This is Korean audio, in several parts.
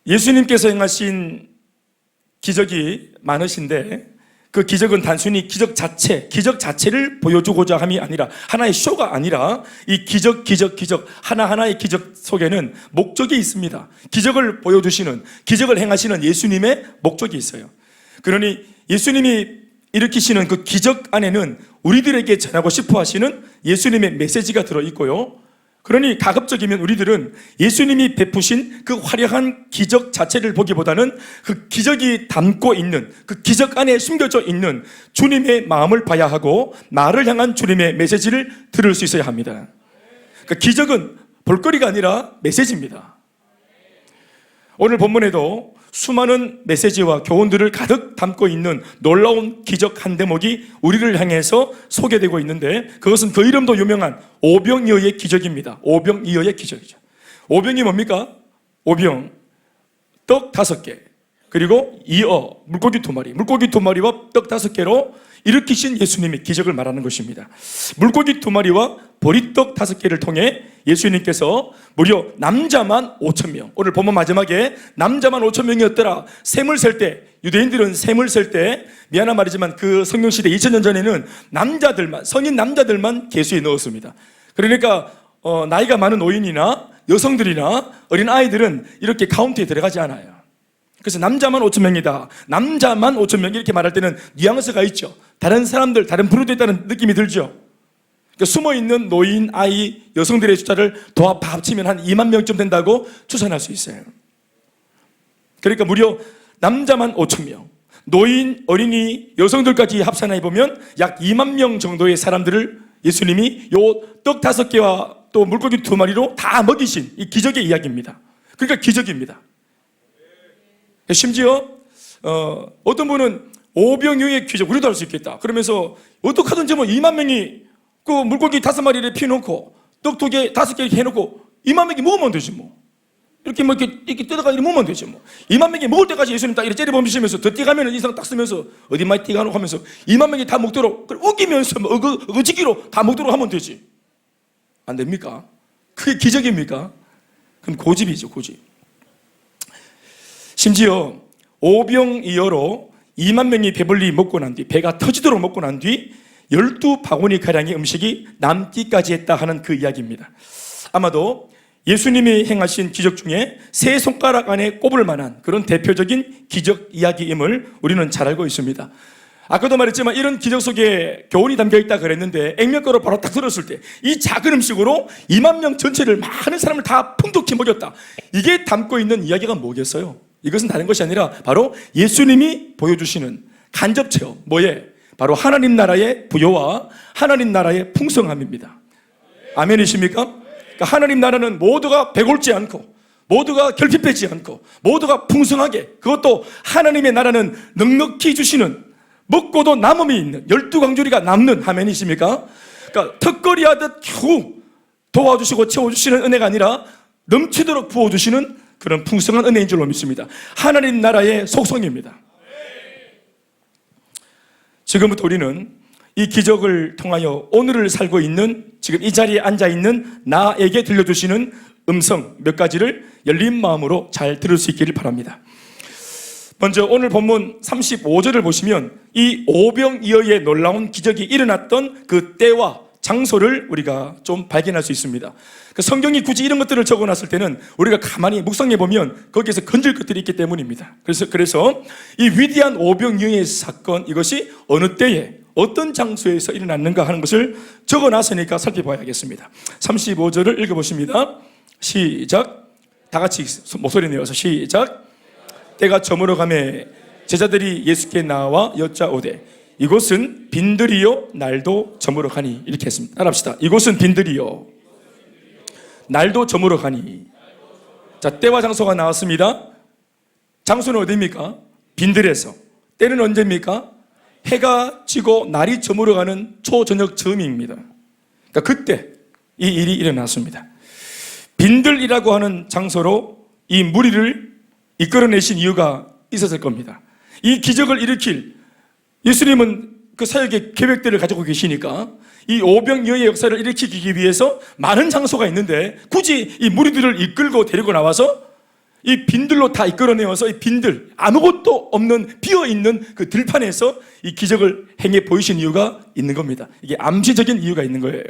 예수님께서 행하신 기적이 많으신데 그 기적은 단순히 기적 자체를 보여주고자 함이 아니라 하나의 쇼가 아니라 이 기적 하나하나의 기적 속에는 목적이 있습니다. 기적을 보여주시는, 기적을 행하시는 예수님의 목적이 있어요. 그러니 예수님이 일으키시는 그 기적 안에는 우리들에게 전하고 싶어 하시는 예수님의 메시지가 들어있고요. 그러니 가급적이면 우리들은 예수님이 베푸신 그 화려한 기적 자체를 보기보다는 그 기적이 담고 있는, 그 기적 안에 숨겨져 있는 주님의 마음을 봐야 하고 나를 향한 주님의 메시지를 들을 수 있어야 합니다. 그러니까 기적은 볼거리가 아니라 메시지입니다. 오늘 본문에도 수많은 메시지와 교훈들을 가득 담고 있는 놀라운 기적 한 대목이 우리를 향해서 소개되고 있는데, 그것은 그 이름도 유명한 오병이어의 기적입니다. 오병이어의 기적이죠. 오병이 뭡니까? 오병, 떡 5개, 그리고 이어, 물고기 2마리, 물고기 2마리와 떡 5개로 일으키신 예수님의 기적을 말하는 것입니다. 물고기 2마리와 보리떡 5개를 통해 예수님께서 무려 남자만 5,000명, 오늘 본문 마지막에 남자만 5,000명이었더라. 셈을 셀 때, 유대인들은 셈을 셀 때, 미안한 말이지만 그 성경시대 2000년 전에는 남자들만, 성인 남자들만 계수에 넣었습니다. 그러니까 나이가 많은 노인이나 여성들이나 어린 아이들은 이렇게 카운트에 들어가지 않아요. 그래서 남자만 5,000명이다, 남자만 5,000명 이렇게 말할 때는 뉘앙스가 있죠. 다른 사람들, 다른 부류도 있다는 느낌이 들죠. 그러니까 숨어있는 노인, 아이, 여성들의 숫자를 더 합치면 한 2만 명쯤 된다고 추산할 수 있어요. 그러니까 무려 남자만 5,000명, 노인, 어린이, 여성들까지 합산해보면 약 2만 명 정도의 사람들을 예수님이 요 떡 5개와 또 물고기 2마리로 다 먹이신 이 기적의 이야기입니다. 그러니까 기적입니다. 심지어 어떤 분은 오병이어의 기적, 우리도 할 수 있겠다 그러면서 어떡하든지 뭐 2만 명이 그 물고기 5마리를 피워놓고 떡 2개, 5개 해놓고 2만 명이 먹으면 되지 뭐. 이렇게 뭐 이렇게 뜯어가 이렇게 먹으면 되지 뭐. 2만 명이 먹을 때까지 예수님 딱 이렇게 째려보시면서 더 띠가면은 인상 딱 쓰면서 어디 많이 띠가 놓고 하면서 2만 명이 다 먹도록 우기면서 어지기로 다 먹도록 하면 되지. 안 됩니까? 그게 기적입니까? 그건 고집이죠, 고집. 심지어 오병이어로 2만 명이 배불리 먹고 난 뒤, 배가 터지도록 먹고 난 뒤 12바구니 가량의 음식이 남기까지 했다 하는 그 이야기입니다. 아마도 예수님이 행하신 기적 중에 세 손가락 안에 꼽을 만한 그런 대표적인 기적 이야기임을 우리는 잘 알고 있습니다. 아까도 말했지만 이런 기적 속에 교훈이 담겨있다 그랬는데, 액면가로 바로 딱 들었을 때 이 작은 음식으로 2만 명 전체를, 많은 사람을 다 풍족히 먹였다, 이게 담고 있는 이야기가 뭐겠어요? 이것은 다른 것이 아니라 바로 예수님이 보여주시는 간접 체험, 뭐에? 바로 하나님 나라의 부요와 하나님 나라의 풍성함입니다. 아멘이십니까? 그러니까 하나님 나라는 모두가 배골지 않고, 모두가 결핍되지 않고, 모두가 풍성하게, 그것도 하나님의 나라는 넉넉히 주시는, 먹고도 남음이 있는, 12광주리가 남는, 아멘이십니까? 그러니까 턱걸이 하듯 겨우 도와주시고 채워주시는 은혜가 아니라 넘치도록 부어주시는 그런 풍성한 은혜인 줄로 믿습니다. 하나님 나라의 속성입니다. 지금부터 우리는 이 기적을 통하여 오늘을 살고 있는, 지금 이 자리에 앉아있는 나에게 들려주시는 음성 몇 가지를 열린 마음으로 잘 들을 수 있기를 바랍니다. 먼저 오늘 본문 35절을 보시면 이 오병이어의 놀라운 기적이 일어났던 그 때와 장소를 우리가 좀 발견할 수 있습니다. 성경이 굳이 이런 것들을 적어놨을 때는 우리가 가만히 묵상해 보면 거기에서 건질 것들이 있기 때문입니다. 그래서 이 위대한 오병이어의 사건, 이것이 어느 때에 어떤 장소에서 일어났는가 하는 것을 적어놨으니까 살펴봐야겠습니다. 35절을 읽어보십니다. 시작. 다 같이 목소리 내어서 시작. 때가 저물어가매 제자들이 예수께 나와 여짜오되 이곳은 빈들이요 날도 저물어가니. 이렇게 했습니다. 따라합시다. 이곳은 빈들이요 날도 저물어가니. 자, 때와 장소가 나왔습니다. 장소는 어디입니까? 빈들에서. 때는 언제입니까? 해가 지고 날이 저물어가는 초저녁 즈음입니다. 그러니까 그때 이 일이 일어났습니다. 빈들이라고 하는 장소로 이 무리를 이끌어내신 이유가 있었을 겁니다. 이 기적을 일으킬, 예수님은 그 사역의 계획들을 가지고 계시니까 이 오병이어의 역사를 일으키기 위해서 많은 장소가 있는데 굳이 이 무리들을 이끌고 데리고 나와서 이 빈들로 다 이끌어내어서 이 빈들, 아무것도 없는 비어있는 그 들판에서 이 기적을 행해 보이신 이유가 있는 겁니다. 이게 암시적인 이유가 있는 거예요.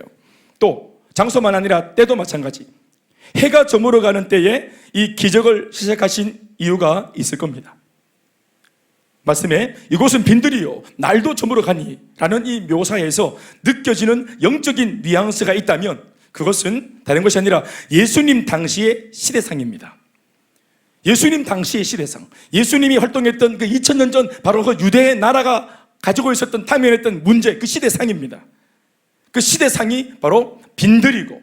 또 장소만 아니라 때도 마찬가지. 해가 저물어 가는 때에 이 기적을 시작하신 이유가 있을 겁니다. 말씀에 이곳은 빈들이요 날도 저물어 가니 라는 이 묘사에서 느껴지는 영적인 뉘앙스가 있다면 그것은 다른 것이 아니라 예수님 당시의 시대상입니다. 예수님 당시의 시대상, 예수님이 활동했던 그 2000년 전 바로 그 유대의 나라가 가지고 있었던 당면했던 문제, 그 시대상입니다. 그 시대상이 바로 빈들이고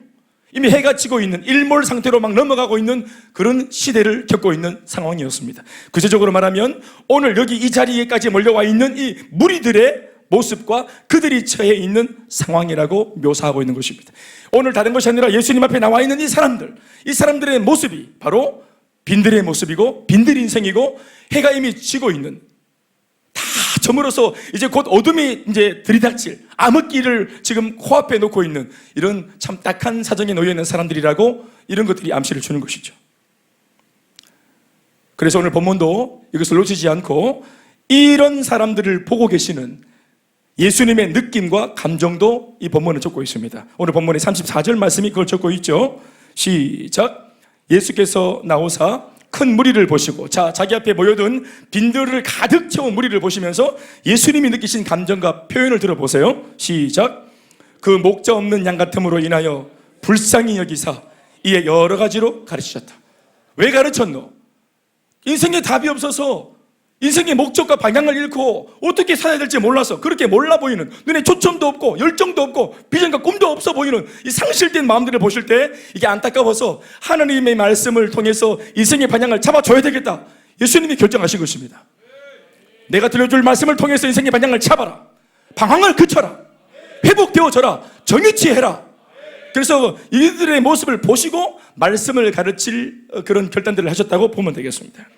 이미 해가 지고 있는 일몰 상태로 막 넘어가고 있는 그런 시대를 겪고 있는 상황이었습니다. 구체적으로 말하면 오늘 여기 이 자리에까지 몰려와 있는 이 무리들의 모습과 그들이 처해 있는 상황이라고 묘사하고 있는 것입니다. 오늘 다른 것이 아니라 예수님 앞에 나와 있는 이 사람들의 모습이 바로 빈들의 모습이고 빈들 인생이고 해가 이미 지고 있는 다 저물어서 이제 곧 어둠이 이제 들이닥칠 암흑기를 지금 코앞에 놓고 있는 이런 참 딱한 사정에 놓여 있는 사람들이라고 이런 것들이 암시를 주는 것이죠. 그래서 오늘 본문도 이것을 놓치지 않고 이런 사람들을 보고 계시는 예수님의 느낌과 감정도 이 본문에 적고 있습니다. 오늘 본문의 34절 말씀이 그걸 적고 있죠. 시작. 예수께서 나오사 큰 무리를 보시고 자기 앞에 모여든 빈들을 가득 채운 무리를 보시면서 예수님이 느끼신 감정과 표현을 들어보세요. 시작. 그 목자 없는 양 같음으로 인하여 불쌍히 여기사 이에 여러 가지로 가르치셨다. 왜 가르쳤노? 인생에 답이 없어서 인생의 목적과 방향을 잃고 어떻게 살아야 될지 몰라서 그렇게 몰라 보이는 눈에 초점도 없고 열정도 없고 비전과 꿈도 없어 보이는 이 상실된 마음들을 보실 때 이게 안타까워서 하나님의 말씀을 통해서 인생의 방향을 잡아줘야 되겠다. 예수님이 결정하신 것입니다. 내가 들려줄 말씀을 통해서 인생의 방향을 잡아라. 방황을 그쳐라. 회복되어져라. 정의치해라. 그래서 이들의 모습을 보시고 말씀을 가르칠 그런 결단들을 하셨다고 보면 되겠습니다.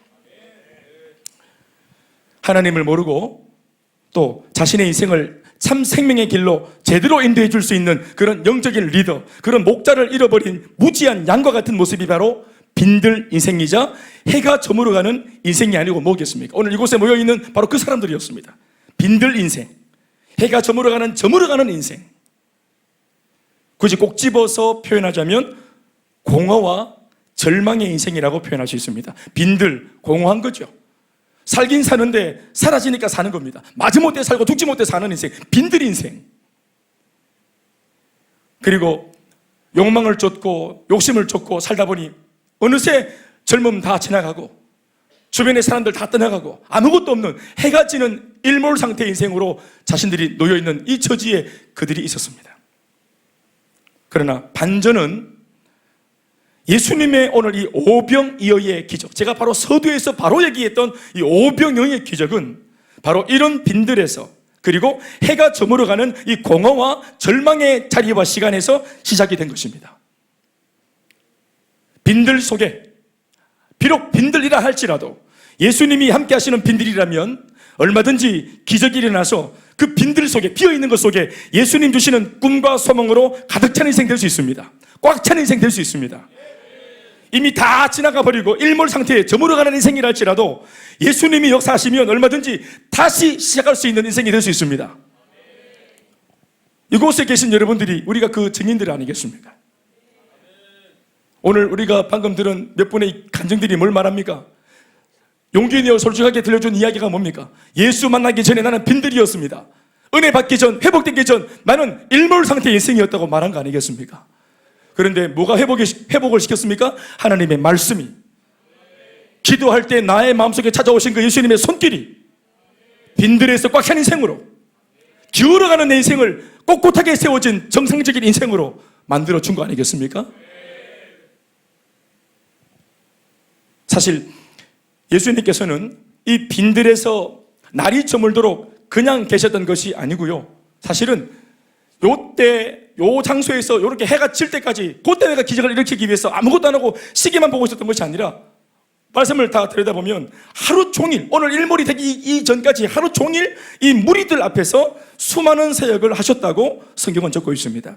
하나님을 모르고 또 자신의 인생을 참 생명의 길로 제대로 인도해 줄 수 있는 그런 영적인 리더, 그런 목자를 잃어버린 무지한 양과 같은 모습이 바로 빈들 인생이자 해가 저물어가는 인생이 아니고 뭐겠습니까? 오늘 이곳에 모여있는 바로 그 사람들이었습니다. 빈들 인생, 해가 저물어가는 인생. 굳이 꼭 집어서 표현하자면 공허와 절망의 인생이라고 표현할 수 있습니다. 빈들, 공허한 거죠. 살긴 사는데 사라지니까 사는 겁니다. 마지못해 살고 죽지 못해 사는 인생, 빈들 인생. 그리고 욕망을 쫓고 욕심을 쫓고 살다 보니 어느새 젊음 다 지나가고 주변의 사람들 다 떠나가고 아무것도 없는 해가 지는 일몰 상태의 인생으로 자신들이 놓여있는 이 처지에 그들이 있었습니다. 그러나 반전은 예수님의 오늘 이 오병이어의 기적, 제가 바로 서두에서 바로 얘기했던 이 오병이어의 기적은 바로 이런 빈들에서 그리고 해가 저물어가는 이 공허와 절망의 자리와 시간에서 시작이 된 것입니다. 빈들 속에 비록 빈들이라 할지라도 예수님이 함께 하시는 빈들이라면 얼마든지 기적이 일어나서 그 빈들 속에 비어있는 것 속에 예수님 주시는 꿈과 소망으로 가득 찬 인생 될 수 있습니다. 꽉 찬 인생 될 수 있습니다. 이미 다 지나가 버리고 일몰 상태에 저물어가는 인생이라 할지라도 예수님이 역사하시면 얼마든지 다시 시작할 수 있는 인생이 될 수 있습니다. 이곳에 계신 여러분들이 우리가 그 증인들 아니겠습니까? 오늘 우리가 방금 들은 몇 분의 간증들이 뭘 말합니까? 용기 내어 솔직하게 들려준 이야기가 뭡니까? 예수 만나기 전에 나는 빈들이었습니다. 은혜 받기 전, 회복되기 전 나는 일몰 상태의 인생이었다고 말한 거 아니겠습니까? 그런데 뭐가 회복을 시켰습니까? 하나님의 말씀이. 기도할 때 나의 마음속에 찾아오신 그 예수님의 손길이 빈들에서 꽉 찬 인생으로 기울어가는 내 인생을 꼿꼿하게 세워진 정상적인 인생으로 만들어준 거 아니겠습니까? 사실 예수님께서는 이 빈들에서 날이 저물도록 그냥 계셨던 것이 아니고요. 사실은 요때 요 장소에서 이렇게 해가 질 때까지 그때 내가 기적을 일으키기 위해서 아무것도 안 하고 시계만 보고 있었던 것이 아니라 말씀을 다 들여다보면 하루 종일 오늘 일몰이 되기 이전까지 하루 종일 이 무리들 앞에서 수많은 사역을 하셨다고 성경은 적고 있습니다.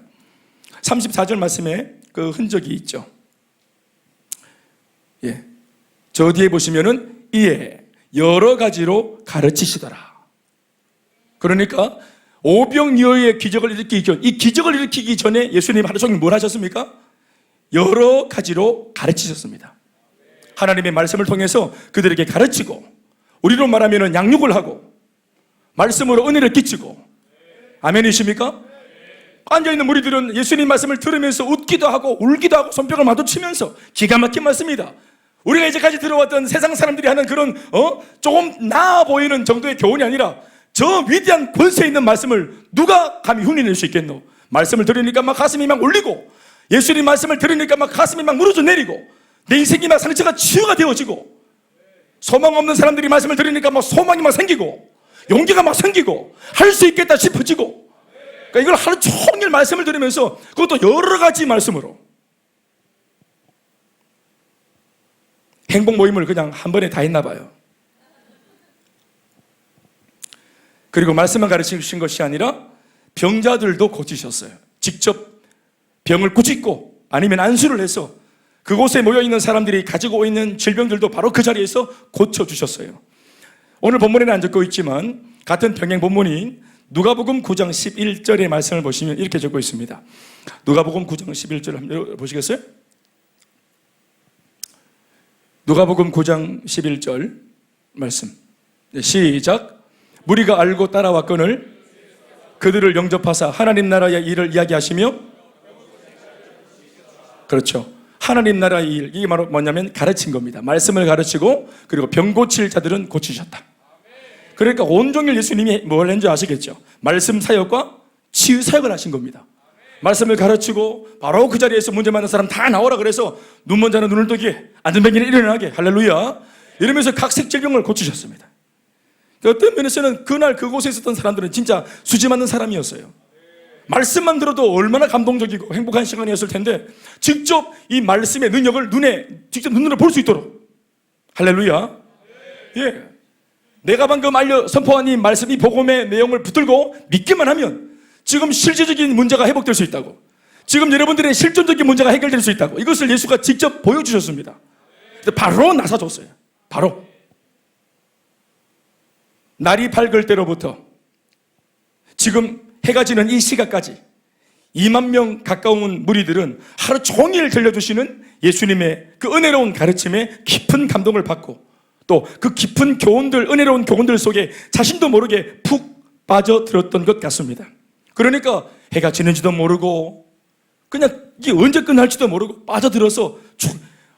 34절 말씀에 그 흔적이 있죠. 예, 저 뒤에 보시면은 이에 여러 가지로 가르치시더라. 그러니까 오병이어의 기적을 일으키기 전, 이 기적을 일으키기 전에 예수님 하루 종일 뭘 하셨습니까? 여러 가지로 가르치셨습니다. 하나님의 말씀을 통해서 그들에게 가르치고, 우리로 말하면 양육을 하고, 말씀으로 은혜를 끼치고. 아멘이십니까? 앉아있는 무리들은 예수님 말씀을 들으면서 웃기도 하고 울기도 하고 손뼉을 마주치면서, 기가 막힌 말씀이다. 우리가 이제까지 들어왔던 세상 사람들이 하는 그런 조금 나아 보이는 정도의 교훈이 아니라 저 위대한 권세 있는 말씀을 누가 감히 흉내낼 수 있겠노? 말씀을 들으니까 막 가슴이 막 울리고, 예수님 말씀을 들으니까 막 가슴이 막 무너져 내리고, 내 인생이 막 상처가 치유가 되어지고, 소망 없는 사람들이 말씀을 들으니까 막 소망이 막 생기고, 용기가 막 생기고, 할 수 있겠다 싶어지고. 그러니까 이걸 하루 종일 말씀을 들으면서, 그것도 여러 가지 말씀으로. 행복 모임을 그냥 한 번에 다 했나 봐요. 그리고 말씀만 가르치신 것이 아니라 병자들도 고치셨어요. 직접 병을 고치고 아니면 안수를 해서 그곳에 모여있는 사람들이 가지고 있는 질병들도 바로 그 자리에서 고쳐주셨어요. 오늘 본문에는 안 적고 있지만 같은 병행 본문인 누가복음 9장 11절의 말씀을 보시면 이렇게 적고 있습니다. 누가복음 9장 11절 한번 보시겠어요? 누가복음 9장 11절 말씀. 시작. 무리가 알고 따라왔거늘 그들을 영접하사 하나님 나라의 일을 이야기하시며. 그렇죠. 하나님 나라의 일, 이게 바로 뭐냐면 가르친 겁니다. 말씀을 가르치고, 그리고 병 고칠 자들은 고치셨다. 그러니까 온종일 예수님이 뭘 했는지 아시겠죠? 말씀 사역과 치유 사역을 하신 겁니다. 말씀을 가르치고 바로 그 자리에서 문제 많은 사람 다 나오라 그래서 눈 먼 자는 눈을 뜨게, 앉은 병인은 일어나게, 할렐루야, 이러면서 각색 질병을 고치셨습니다. 어떤 면에서는 그날 그곳에 있었던 사람들은 진짜 수지 맞는 사람이었어요. 말씀만 들어도 얼마나 감동적이고 행복한 시간이었을 텐데, 직접 이 말씀의 능력을 직접 눈으로 볼 수 있도록. 할렐루야. 예. 내가 방금 선포한 이 말씀, 이 복음의 내용을 붙들고 믿기만 하면 지금 실제적인 문제가 회복될 수 있다고, 지금 여러분들의 실존적인 문제가 해결될 수 있다고, 이것을 예수가 직접 보여주셨습니다. 바로 나서줬어요. 바로 날이 밝을 때로부터 지금 해가 지는 이 시각까지 2만 명 가까운 무리들은 하루 종일 들려주시는 예수님의 그 은혜로운 가르침에 깊은 감동을 받고, 또 그 깊은 교훈들, 은혜로운 교훈들 속에 자신도 모르게 푹 빠져들었던 것 같습니다. 그러니까 해가 지는지도 모르고 그냥 이게 언제 끝날지도 모르고 빠져들어서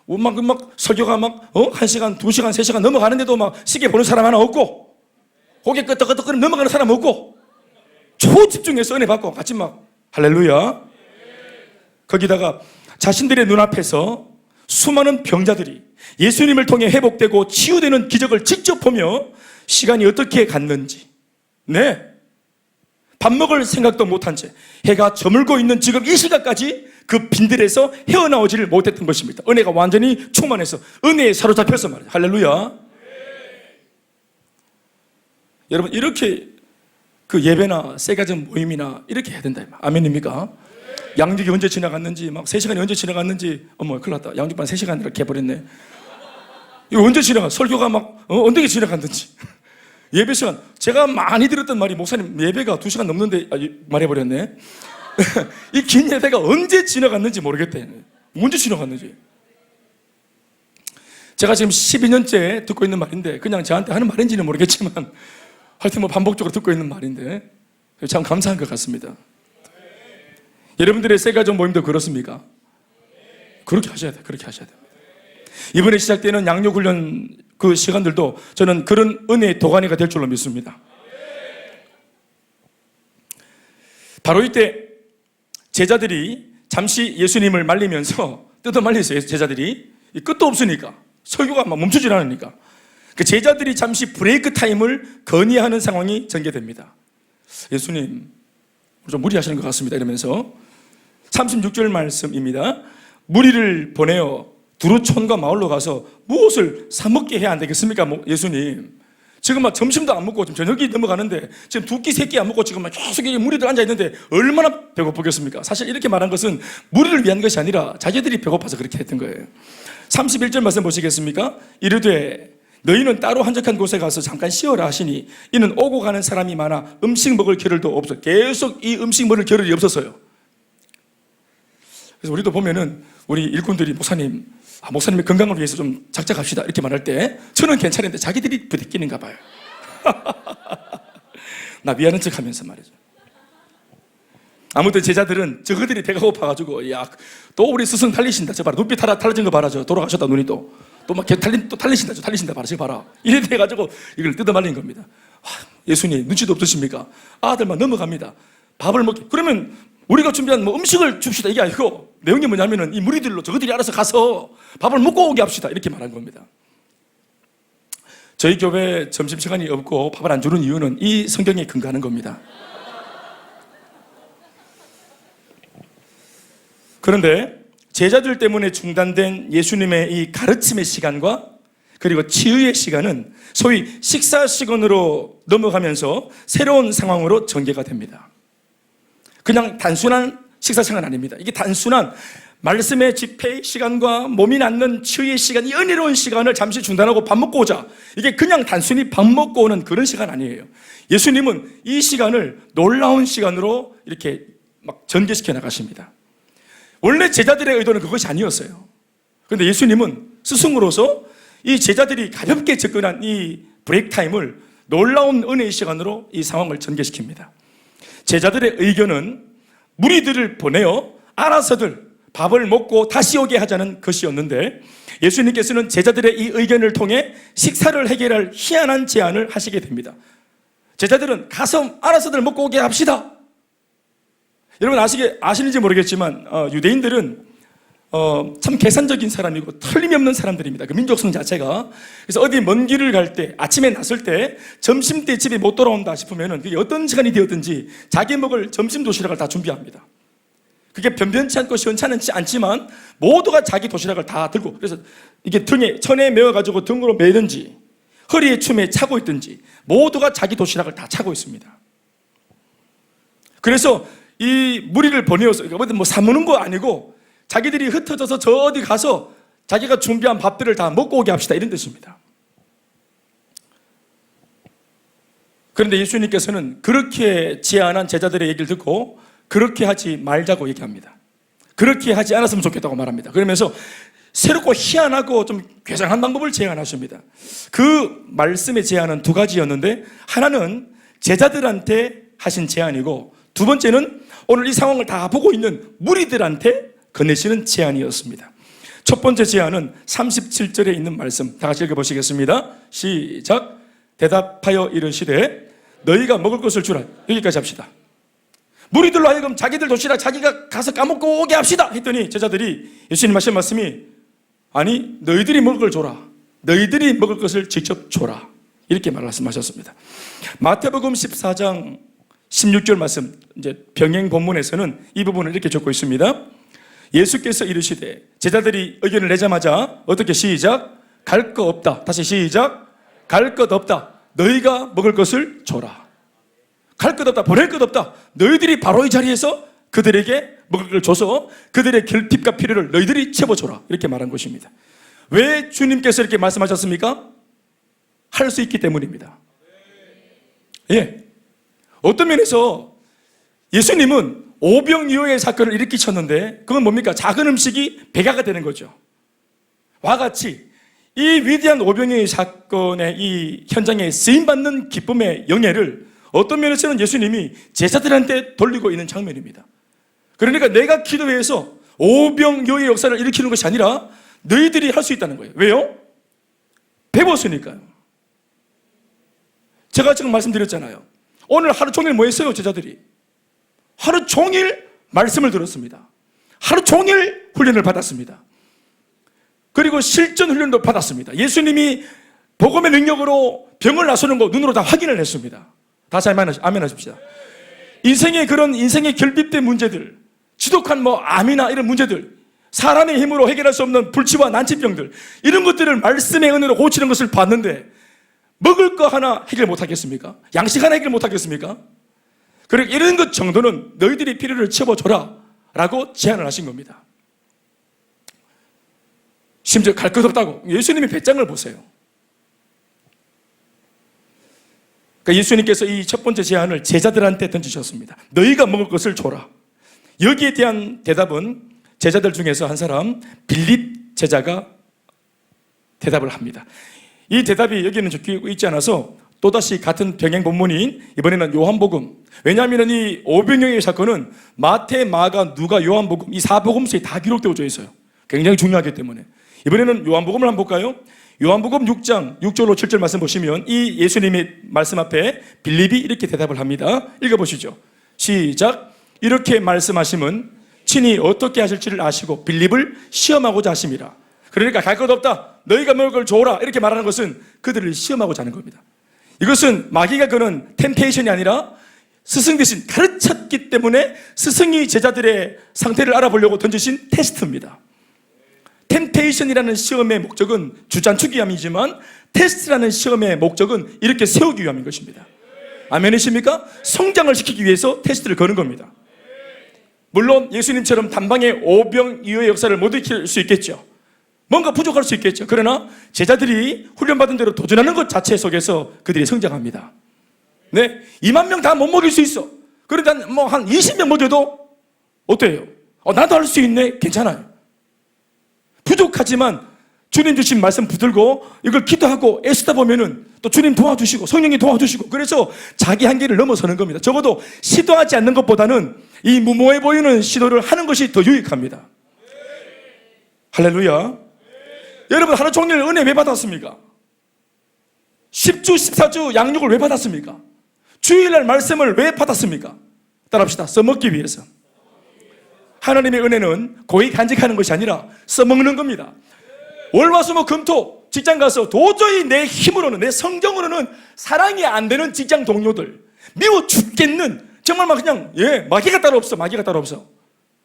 막 설교가 막 1시간, 2시간, 3시간 넘어가는데도 막 시계 보는 사람 하나 없고, 고개 끄덕끄덕 넘어가는 사람 없고, 초집중해서 은혜 받고 같이 막 할렐루야. 거기다가 자신들의 눈앞에서 수많은 병자들이 예수님을 통해 회복되고 치유되는 기적을 직접 보며 시간이 어떻게 갔는지, 네, 밥 먹을 생각도 못한 채 해가 저물고 있는 지금 이 시각까지 그 빈들에서 헤어나오지를 못했던 것입니다. 은혜가 완전히 충만해서 은혜에 사로잡혀서 말이에요. 할렐루야. 여러분, 이렇게 그 예배나 세가정 모임이나 이렇게 해야 된다. 아멘입니까? 양육이 언제 지나갔는지, 막 3시간이 언제 지나갔는지, 어머, 큰일 났다. 양육반 3시간 이렇게 해버렸네. 이거 언제 설교가 막, 언제 지나갔는지. 예배 시간. 제가 많이 들었던 말이, 목사님, 예배가 2시간 넘는데, 말해버렸네. 이 긴 예배가 언제 지나갔는지 모르겠대. 언제 지나갔는지. 제가 지금 12년째 듣고 있는 말인데, 그냥 저한테 하는 말인지는 모르겠지만, 하여튼 반복적으로 듣고 있는 말인데 참 감사한 것 같습니다. 여러분들의 세가정 모임도 그렇습니까? 그렇게 하셔야 돼요. 그렇게 하셔야 됩니다. 이번에 시작되는 양육훈련 그 시간들도 저는 그런 은혜의 도가니가 될 줄로 믿습니다. 바로 이때 제자들이 잠시 예수님을 말리면서 뜯어 말렸어요. 제자들이 끝도 없으니까, 설교가 막 멈추질 않으니까 그 제자들이 잠시 브레이크 타임을 건의하는 상황이 전개됩니다. 예수님, 좀 무리하시는 것 같습니다. 이러면서 36절 말씀입니다. 무리를 보내어 두루촌과 마을로 가서 무엇을 사 먹게 해야 안 되겠습니까? 예수님, 지금 막 점심도 안 먹고 지금 저녁이 넘어가는데 지금 두 끼, 세 끼 안 먹고 지금 막 계속 이 무리들 앉아 있는데 얼마나 배고프겠습니까? 사실 이렇게 말한 것은 무리를 위한 것이 아니라 자기들이 배고파서 그렇게 했던 거예요. 31절 말씀 보시겠습니까? 이르되 너희는 따로 한적한 곳에 가서 잠깐 쉬어라 하시니 이는 오고 가는 사람이 많아 음식 먹을 겨를도 없어. 계속 이 음식 먹을 겨를이 없었어요. 그래서 우리도 보면은 우리 일꾼들이 목사님의 건강을 위해서 좀 작작합시다 이렇게 말할 때 저는 괜찮은데 자기들이 부대끼는가 봐요. 나 미안한 척 하면서 말이죠. 아무튼 제자들은 저그들이 배가 고파가지고 야, 또 우리 스승 달리신다. 저 봐라. 눈빛 달라진 거 봐라. 저 돌아가셨다 눈이 또 막 달리신다. 저 달리신다. 봐라. 저 봐라. 이래 돼가지고 이걸 뜯어말린 겁니다. 예수님 눈치도 없으십니까? 아들만 넘어갑니다. 밥을 먹게. 그러면 우리가 준비한 음식을 줍시다. 이게 아니고 내용이 뭐냐면은 이 무리들로 저들이 알아서 가서 밥을 먹고 오게 합시다. 이렇게 말한 겁니다. 저희 교회 점심시간이 없고 밥을 안 주는 이유는 이 성경에 근거하는 겁니다. 그런데 제자들 때문에 중단된 예수님의 이 가르침의 시간과 그리고 치유의 시간은 소위 식사 시간으로 넘어가면서 새로운 상황으로 전개가 됩니다. 그냥 단순한 식사 시간 아닙니다. 이게 단순한 말씀의 집회의 시간과 몸이 낫는 치유의 시간, 이 은혜로운 시간을 잠시 중단하고 밥 먹고 오자. 이게 그냥 단순히 밥 먹고 오는 그런 시간 아니에요. 예수님은 이 시간을 놀라운 시간으로 이렇게 막 전개시켜 나가십니다. 원래 제자들의 의도는 그것이 아니었어요. 그런데 예수님은 스승으로서 이 제자들이 가볍게 접근한 이 브레이크 타임을 놀라운 은혜의 시간으로 이 상황을 전개시킵니다. 제자들의 의견은 무리들을 보내어 알아서들 밥을 먹고 다시 오게 하자는 것이었는데 예수님께서는 제자들의 이 의견을 통해 식사를 해결할 희한한 제안을 하시게 됩니다. 제자들은 가서 알아서들 먹고 오게 합시다. 여러분 아시는지 모르겠지만 유대인들은 참 계산적인 사람이고 틀림없는 사람들입니다. 그 민족성 자체가. 그래서 어디 먼 길을 갈 때 아침에 나설 때 점심 때 집에 못 돌아온다 싶으면은 그게 어떤 시간이 되었든지 자기 먹을 점심 도시락을 다 준비합니다. 그게 변변치 않고 시원찮지 않지만 모두가 자기 도시락을 다 들고, 그래서 이게 등에 천에 메어가지고 등으로 매든지 허리에 춤에 차고 있든지 모두가 자기 도시락을 다 차고 있습니다. 그래서 이 무리를 보내어서 뭐 사무는 거 아니고 자기들이 흩어져서 저 어디 가서 자기가 준비한 밥들을 다 먹고 오게 합시다, 이런 뜻입니다. 그런데 예수님께서는 그렇게 제안한 제자들의 얘기를 듣고 그렇게 하지 말자고 얘기합니다. 그렇게 하지 않았으면 좋겠다고 말합니다. 그러면서 새롭고 희한하고 좀 괴상한 방법을 제안하십니다. 그 말씀의 제안은 두 가지였는데 하나는 제자들한테 하신 제안이고 두 번째는 오늘 이 상황을 다 보고 있는 무리들한테 건네시는 제안이었습니다. 첫 번째 제안은 37절에 있는 말씀 다 같이 읽어보시겠습니다. 시작. 대답하여 이르시되 너희가 먹을 것을 주라. 여기까지 합시다. 무리들로 하여금 자기들 도시락 자기가 가서 까먹고 오게 합시다 했더니 제자들이 예수님 하신 말씀이 아니 너희들이 먹을 걸 줘라. 너희들이 먹을 것을 직접 줘라. 이렇게 말씀하셨습니다. 마태복음 14장 16절 말씀, 이제 병행 본문에서는 이 부분을 이렇게 적고 있습니다. 예수께서 이르시되 제자들이 의견을 내자마자 어떻게 시작? 갈 것 없다. 다시 시작. 갈 것 없다. 너희가 먹을 것을 줘라. 갈 것 없다. 보낼 것 없다. 너희들이 바로 이 자리에서 그들에게 먹을 걸 줘서 그들의 결핍과 필요를 너희들이 채워줘라. 이렇게 말한 것입니다. 왜 주님께서 이렇게 말씀하셨습니까? 할 수 있기 때문입니다. 예. 어떤 면에서 예수님은 오병이어의 사건을 일으키셨는데 그건 뭡니까? 작은 음식이 백야가 되는 거죠. 와 같이 이 위대한 오병이어의 사건의 이 현장에 쓰임받는 기쁨의 영예를 어떤 면에서는 예수님이 제자들한테 돌리고 있는 장면입니다. 그러니까 내가 기도해서 오병이어의 역사를 일으키는 것이 아니라 너희들이 할 수 있다는 거예요. 왜요? 배웠으니까요. 제가 지금 말씀드렸잖아요. 오늘 하루 종일 뭐 했어요, 제자들이? 하루 종일 말씀을 들었습니다. 하루 종일 훈련을 받았습니다. 그리고 실전 훈련도 받았습니다. 예수님이 복음의 능력으로 병을 나서는 거 눈으로 다 확인을 했습니다. 다시 아멘 하십시다. 인생의 그런 인생의 결핍된 문제들, 지독한 암이나 이런 문제들, 사람의 힘으로 해결할 수 없는 불치와 난치병들, 이런 것들을 말씀의 은혜로 고치는 것을 봤는데 먹을 거 하나 해결 못하겠습니까? 양식 하나 해결 못하겠습니까? 그리고 이런 것 정도는 너희들이 필요를 채워줘라 라고 제안을 하신 겁니다. 심지어 갈 것 없다고. 예수님의 배짱을 보세요. 그러니까 예수님께서 이 첫 번째 제안을 제자들한테 던지셨습니다. 너희가 먹을 것을 줘라. 여기에 대한 대답은 제자들 중에서 한 사람 빌립 제자가 대답을 합니다. 이 대답이 여기는 적히고 있지 않아서 또다시 같은 병행 본문인 이번에는 요한복음. 왜냐하면 이 오병이어의 사건은 마태, 마가, 누가, 요한복음 이 4복음서에 다 기록되어져 있어요. 굉장히 중요하기 때문에. 이번에는 요한복음을 한번 볼까요? 요한복음 6장 6절로 7절 말씀 보시면 이 예수님의 말씀 앞에 빌립이 이렇게 대답을 합니다. 읽어보시죠. 시작. 이렇게 말씀하심은 친히 어떻게 하실지를 아시고 빌립을 시험하고자 하심이라. 그러니까 갈 것 없다. 너희가 먹을 걸 줘라. 이렇게 말하는 것은 그들을 시험하고자 하는 겁니다. 이것은 마귀가 그는 템페이션이 아니라 스승 대신 가르쳤기 때문에 스승이 제자들의 상태를 알아보려고 던지신 테스트입니다. 템페이션이라는 시험의 목적은 주장추기 위함이지만 테스트라는 시험의 목적은 이렇게 세우기 위함인 것입니다. 아멘이십니까? 성장을 시키기 위해서 테스트를 거는 겁니다. 물론 예수님처럼 단방에 오병이어의 역사를 못 익힐 수 있겠죠. 뭔가 부족할 수 있겠죠. 그러나 제자들이 훈련받은 대로 도전하는 것 자체 속에서 그들이 성장합니다. 네, 2만 명 다 못 먹일 수 있어. 그런데 한 20명 먹여도 어때요? 나도 할 수 있네. 괜찮아요. 부족하지만 주님 주신 말씀 붙들고 이걸 기도하고 애쓰다 보면은 또 주님 도와주시고 성령이 도와주시고 그래서 자기 한계를 넘어서는 겁니다. 적어도 시도하지 않는 것보다는 이 무모해 보이는 시도를 하는 것이 더 유익합니다. 할렐루야. 여러분 하루 종일 은혜 왜 받았습니까? 10주 14주 양육을 왜 받았습니까? 주일날 말씀을 왜 받았습니까? 따라합시다. 써먹기 위해서. 하나님의 은혜는 고이 간직하는 것이 아니라 써먹는 겁니다. 월화수목금토 직장 가서 도저히 내 힘으로는 내 성경으로는 사랑이 안 되는 직장 동료들 미워 죽겠는 정말 막 그냥 마귀가 따로 없어. 마귀가 따로 없어.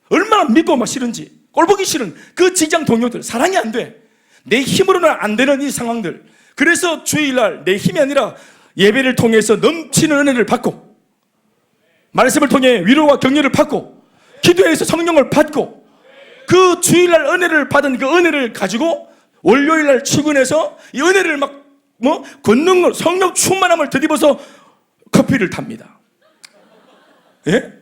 얼마나 믿고 막 싫은지 꼴보기 싫은 그 직장 동료들 사랑이 안 돼. 내 힘으로는 안 되는 이 상황들. 그래서 주일날 내 힘이 아니라 예배를 통해서 넘치는 은혜를 받고 말씀을 통해 위로와 격려를 받고 기도해서 성령을 받고 그 주일날 은혜를 받은 그 은혜를 가지고 월요일날 출근해서 이 은혜를 막 권능 성령 충만함을 뒤집어서 커피를 탑니다. 예?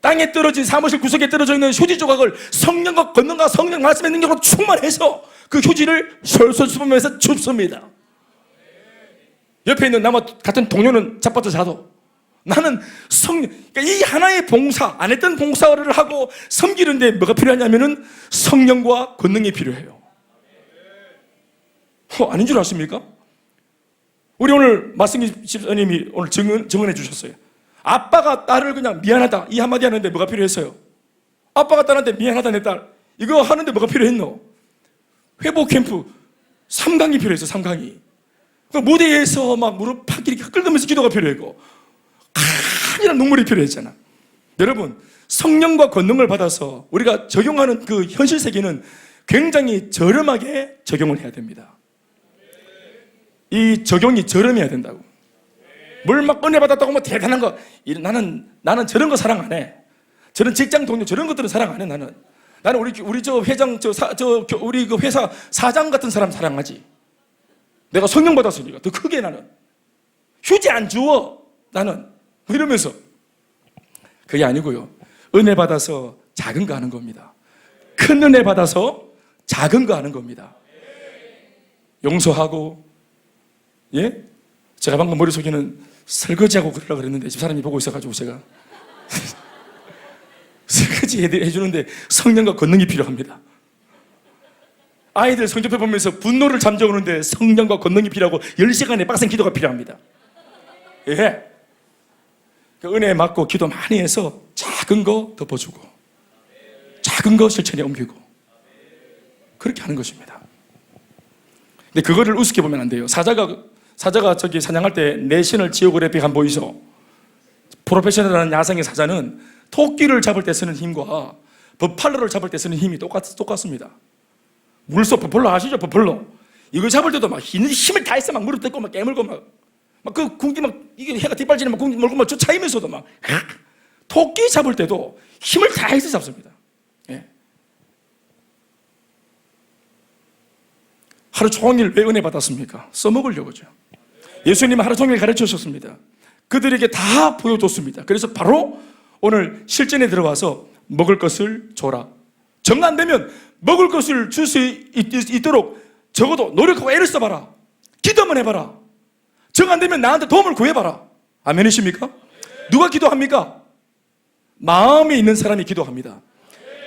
땅에 떨어진 사무실 구석에 떨어져 있는 휴지 조각을 성령과 권능과 성령 말씀의 능력으로 충만해서 그 휴지를 솔솔 씹으면서 줍습니다. 옆에 있는 나와 같은 동료는 자빠져 자도 나는 그러니까 이 하나의 봉사, 안 했던 봉사를 하고 섬기는데 뭐가 필요하냐면은 성령과 권능이 필요해요. 아닌 줄 아십니까? 우리 오늘 말씀기 집사님이 오늘 증언해 주셨어요. 아빠가 딸을 그냥 미안하다 이 한마디 하는데 뭐가 필요했어요? 아빠가 딸한테 미안하다 내 딸 이거 하는데 뭐가 필요했노? 회복 캠프 3강이 필요했어. 3강이 그 무대에서 막 무릎 팍 이렇게 끌면서 기도가 필요했고 간이란 눈물이 필요했잖아. 여러분 성령과 권능을 받아서 우리가 적용하는 그 현실 세계는 굉장히 저렴하게 적용을 해야 됩니다. 이 적용이 저렴해야 된다고. 뭘 막 은혜 받았다고 뭐 대단한 거 나는 저런 거 사랑 안 해. 저런 직장 동료 저런 것들은 사랑 안 해. 나는 우리 저 회장 우리 그 회사 사장 같은 사람 사랑하지. 내가 성령 받았으니까 더 크게 나는 휴지 안 주워 나는 이러면서 그게 아니고요. 은혜 받아서 작은 거 하는 겁니다. 큰 은혜 받아서 작은 거 하는 겁니다. 용서하고 제가 방금 머릿속에는 설거지하고 그러려고 그랬는데 집사람이 보고 있어가지고 제가 설거지 해주는데 성령과 권능이 필요합니다. 아이들 성적표 보면서 분노를 잠재우는데 성령과 권능이 필요하고 10시간의 빡센 기도가 필요합니다. 그 은혜 받고 기도 많이 해서 작은 거 덮어주고 작은 거 실천에 옮기고 그렇게 하는 것입니다. 근데 그거를 우습게 보면 안 돼요. 사자가 저기 사냥할 때 내셔널 지오그래픽 한번 보이죠? 프로페셔널한 야생의 사자는 토끼를 잡을 때 쓰는 힘과 버팔로를 잡을 때 쓰는 힘이 똑같습니다. 물소 버팔로 아시죠? 버팔로. 이거 잡을 때도 막 힘을 다해서 막 무릎 꿇고 막 깨물고 막 그 궁디 막 이게 해가 뒷발질에 막 궁디 물고 막 쫓아이면서도 막 토끼 잡을 때도 힘을 다해서 잡습니다. 예. 하루 종일 왜 은혜 받았습니까? 써먹으려고죠. 예수님은 하루 종일 가르쳐 주셨습니다. 그들에게 다 보여줬습니다. 그래서 바로 오늘 실전에 들어와서 먹을 것을 줘라. 정 안 되면 먹을 것을 줄 수 있도록 적어도 노력하고 애를 써봐라. 기도 한번 해봐라. 정 안 되면 나한테 도움을 구해봐라. 아멘이십니까? 누가 기도합니까? 마음에 있는 사람이 기도합니다.